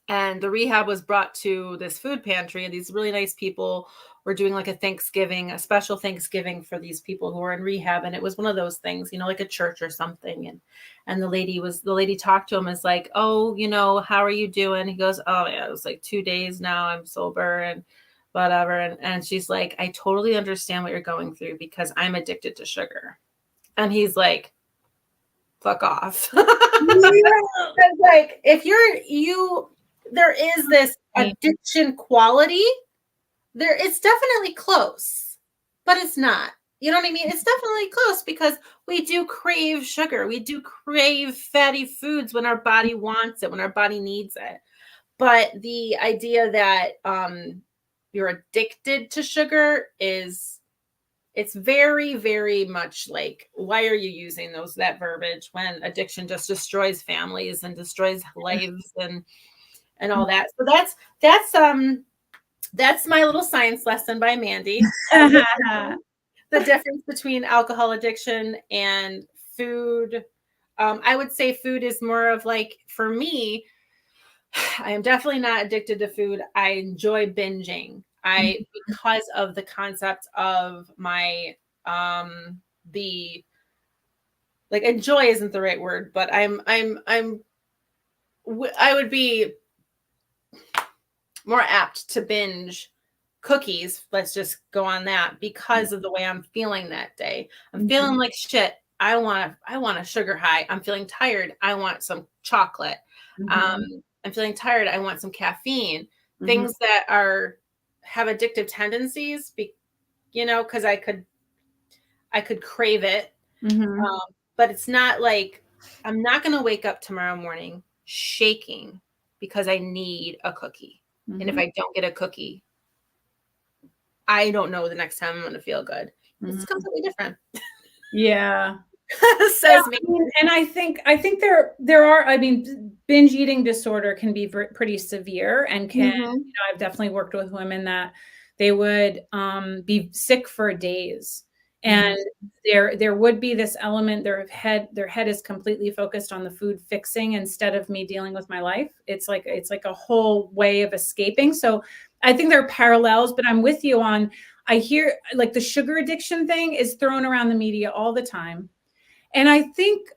Speaker 2: and the rehab was brought to this food pantry, and these really nice people were doing like a special Thanksgiving for these people who were in rehab. And it was one of those things, like a church or something. And the lady talked to him, is like, oh, how are you doing? He goes, oh yeah, it was like 2 days now I'm sober and whatever. And she's like, I totally understand what you're going through because I'm addicted to sugar. And he's like, fuck off. Like, if there is this addiction quality there. It's definitely close, but it's not. You know what I mean? It's definitely close because we do crave sugar. We do crave fatty foods when our body wants it, when our body needs it. But the idea that you're addicted to sugar it's very, very much like, why are you using that verbiage when addiction just destroys families and destroys lives and all that? So that's my little science lesson by Mandy. The difference between alcohol addiction and food. I would say food is more of like, for me, I am definitely not addicted to food. I enjoy binging. Because of the concept of my, enjoy isn't the right word, but I would be more apt to binge cookies. Let's just go on that because of the way I'm feeling that day. I'm feeling like shit. I want a sugar high. I'm feeling tired. I want some chocolate. I'm feeling tired. I want some caffeine. Things that have addictive tendencies, because I could crave it. But it's not like, I'm not going to wake up tomorrow morning shaking because I need a cookie. And if I don't get a cookie, I don't know the next time I'm going to feel good. It's completely different.
Speaker 1: Yeah.
Speaker 2: Says me.
Speaker 1: And I think there are, binge eating disorder can be pretty severe and can, I've definitely worked with women that they would be sick for days. And there would be this element, their head is completely focused on the food fixing instead of me dealing with my life. It's like a whole way of escaping. So I think there are parallels, but I'm with you on, I hear like the sugar addiction thing is thrown around the media all the time. And I think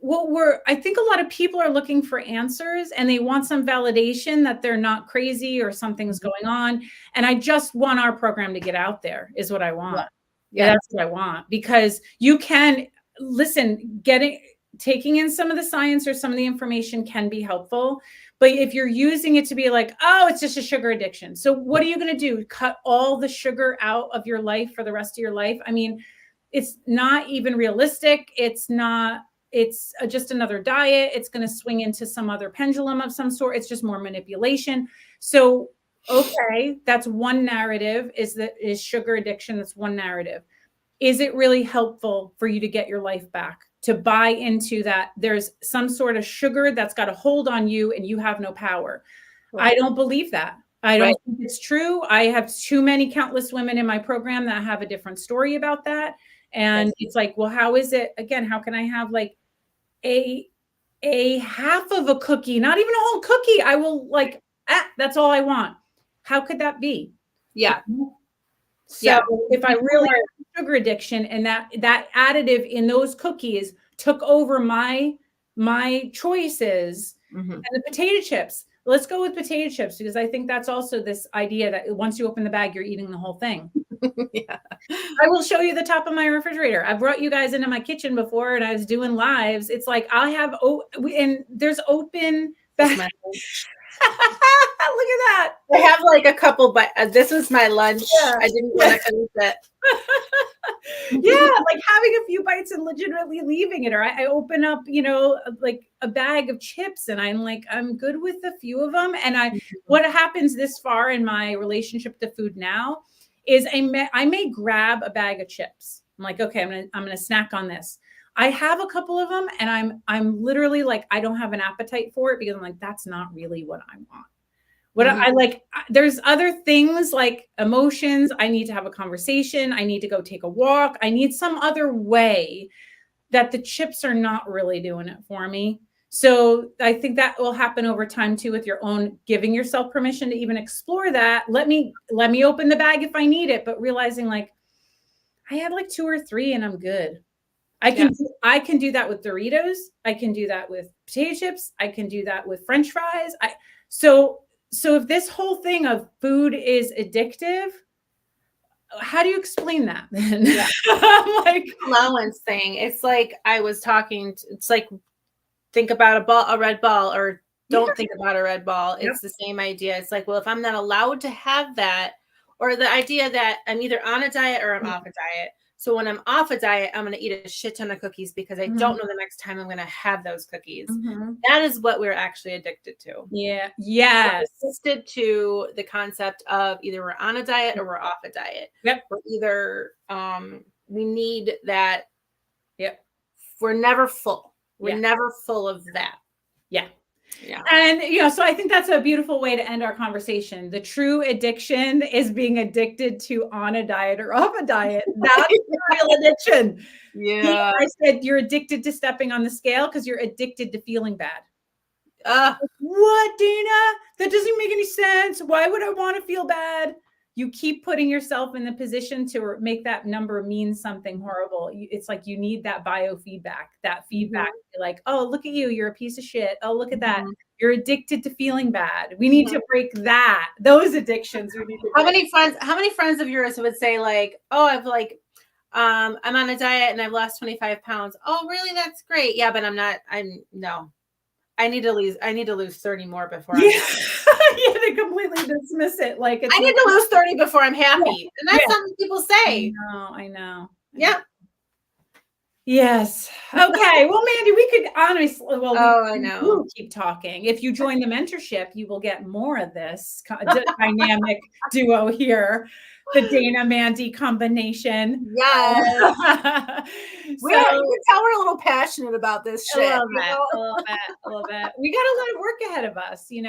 Speaker 1: a lot of people are looking for answers and they want some validation that they're not crazy or something's going on. And I just want our program to get out there is what I want. Yeah, that's what I want, because you can listen, taking in some of the science or some of the information can be helpful. But if you're using it to be like, oh, it's just a sugar addiction. So what are you going to do? Cut all the sugar out of your life for the rest of your life? I mean, it's not even realistic. It's just another diet. It's going to swing into some other pendulum of some sort. It's just more manipulation. So, okay, that's one narrative is sugar addiction. That's one narrative. Is it really helpful for you to get your life back, to buy into that there's some sort of sugar that's got a hold on you and you have no power? Right. I don't believe that. I don't think it's true. I have too many countless women in my program that have a different story about that. And it's like, well, how is it, again, how can I have like a half of a cookie, not even a whole cookie? I will that's all I want. How could that be?
Speaker 2: Yeah.
Speaker 1: So if I really have a sugar addiction and that additive in those cookies took over my choices, and the potato chips. Let's go with potato chips because I think that's also this idea that once you open the bag, you're eating the whole thing.
Speaker 2: Yeah.
Speaker 1: I will show you the top of my refrigerator. I brought you guys into my kitchen before and I was doing lives. It's like I have, and there's open bags. Look at that.
Speaker 2: I have like a couple, but this was my lunch. Yeah. I didn't want to finish it.
Speaker 1: Yeah, like having a few bites and legitimately leaving it. Or I open up, like a bag of chips and I'm like, I'm good with a few of them. And what happens this far in my relationship to food now is I may grab a bag of chips. I'm like, okay, I'm gonna snack on this. I have a couple of them and I'm literally like, I don't have an appetite for it because I'm like, that's not really what I want. What I like, there's other things like emotions. I need to have a conversation. I need to go take a walk. I need some other way that the chips are not really doing it for me. So I think that will happen over time too, with your own giving yourself permission to even explore that. Let me open the bag if I need it, but realizing like I have like 2 or 3 and I'm good. I can do that with Doritos. I can do that with potato chips. I can do that with French fries. So if this whole thing of food is addictive, how do you explain that then?
Speaker 2: Yeah.
Speaker 1: I'm like
Speaker 2: allowance thing. It's like I was talking. It's like think about a red ball, or don't think about a red ball. It's the same idea. It's like, well, if I'm not allowed to have that, or the idea that I'm either on a diet or I'm off a diet. So when I'm off a diet, I'm going to eat a shit ton of cookies because I don't know the next time I'm going to have those cookies. That is what we're actually addicted to.
Speaker 1: Yeah. Yes.
Speaker 2: We're addicted to the concept of either we're on a diet or we're off a diet.
Speaker 1: Yep.
Speaker 2: Or either we need that.
Speaker 1: Yep.
Speaker 2: We're never full. We're never full of that.
Speaker 1: Yeah.
Speaker 2: Yeah.
Speaker 1: And, so I think that's a beautiful way to end our conversation. The true addiction is being addicted to on a diet or off a diet. That's the real addiction.
Speaker 2: Yeah.
Speaker 1: I said you're addicted to stepping on the scale because you're addicted to feeling bad. What, Dana? That doesn't make any sense. Why would I want to feel bad? You keep putting yourself in the position to make that number mean something horrible. It's like you need that biofeedback, that feedback. Like, oh, look at you. You're a piece of shit. Oh, look at that. You're addicted to feeling bad. We need to break those addictions. We need to
Speaker 2: How many friends of yours would say like, oh, I'm on a diet and I've lost 25 pounds. Oh, really? That's great. Yeah, but no. I need to lose 30 more before I'm happy.
Speaker 1: They completely dismiss it. Like
Speaker 2: I need to lose 30 before I'm happy. And that's something people say.
Speaker 1: I know.
Speaker 2: Yeah.
Speaker 1: Yes. Okay. Well, Mandy, we could honestly,
Speaker 2: I know.
Speaker 1: We'll keep talking. If you join the mentorship, you will get more of this dynamic duo here. The Dana Mandy combination.
Speaker 2: Yes. You can tell we're a little passionate about this shit.
Speaker 1: A little bit. We got a lot of work ahead of us. We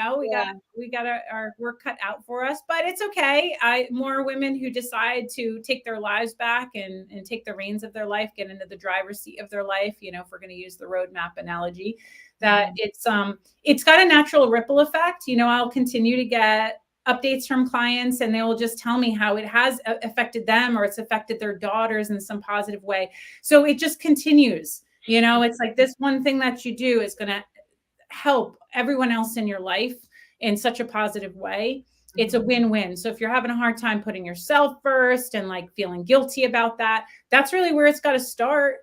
Speaker 1: got our work cut out for us, but it's okay. More women who decide to take their lives back and take the reins of their life, get into the driver's seat of their life. If we're going to use the roadmap analogy, that it's got a natural ripple effect. I'll continue to get updates from clients and they will just tell me how it has affected them or it's affected their daughters in some positive way. So it just continues, it's like this one thing that you do is going to help everyone else in your life in such a positive way. It's a win-win. So if you're having a hard time putting yourself first and like feeling guilty about that, that's really where it's got to start.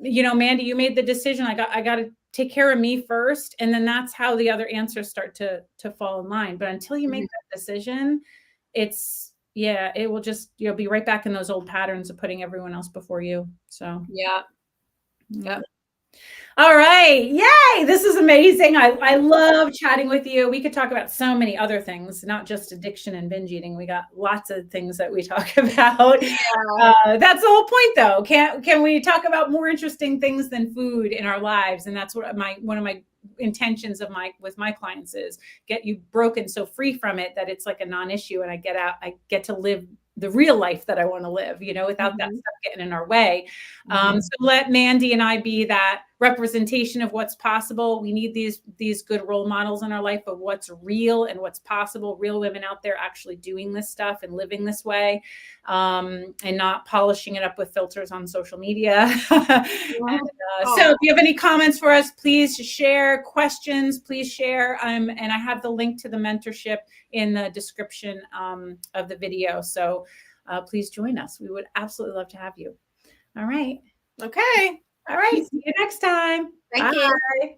Speaker 1: Mandy, you made the decision. I got to take care of me first. And then that's how the other answers start to fall in line. But until you make that decision, it will just, you'll be right back in those old patterns of putting everyone else before you. So,
Speaker 2: Yep.
Speaker 1: All right. Yay. This is amazing. I love chatting with you. We could talk about so many other things, not just addiction and binge eating. We got lots of things that we talk about. Yeah. That's the whole point though. Can we talk about more interesting things than food in our lives? And that's what one of my intentions with my clients is get you broken so free from it that it's like a non-issue and I get to live the real life that I want to live, without that stuff getting in our way. So let Mandy and I be that representation of what's possible. We need these good role models in our life of what's real and what's possible. Real women out there actually doing this stuff and living this way, and not polishing it up with filters on social media. So if you have any comments for us, please share. Questions, please share. And I have the link to the mentorship in the description of the video. So please join us. We would absolutely love to have you. All right.
Speaker 2: Okay.
Speaker 1: All right. See you next time.
Speaker 2: Thank you.
Speaker 1: Bye.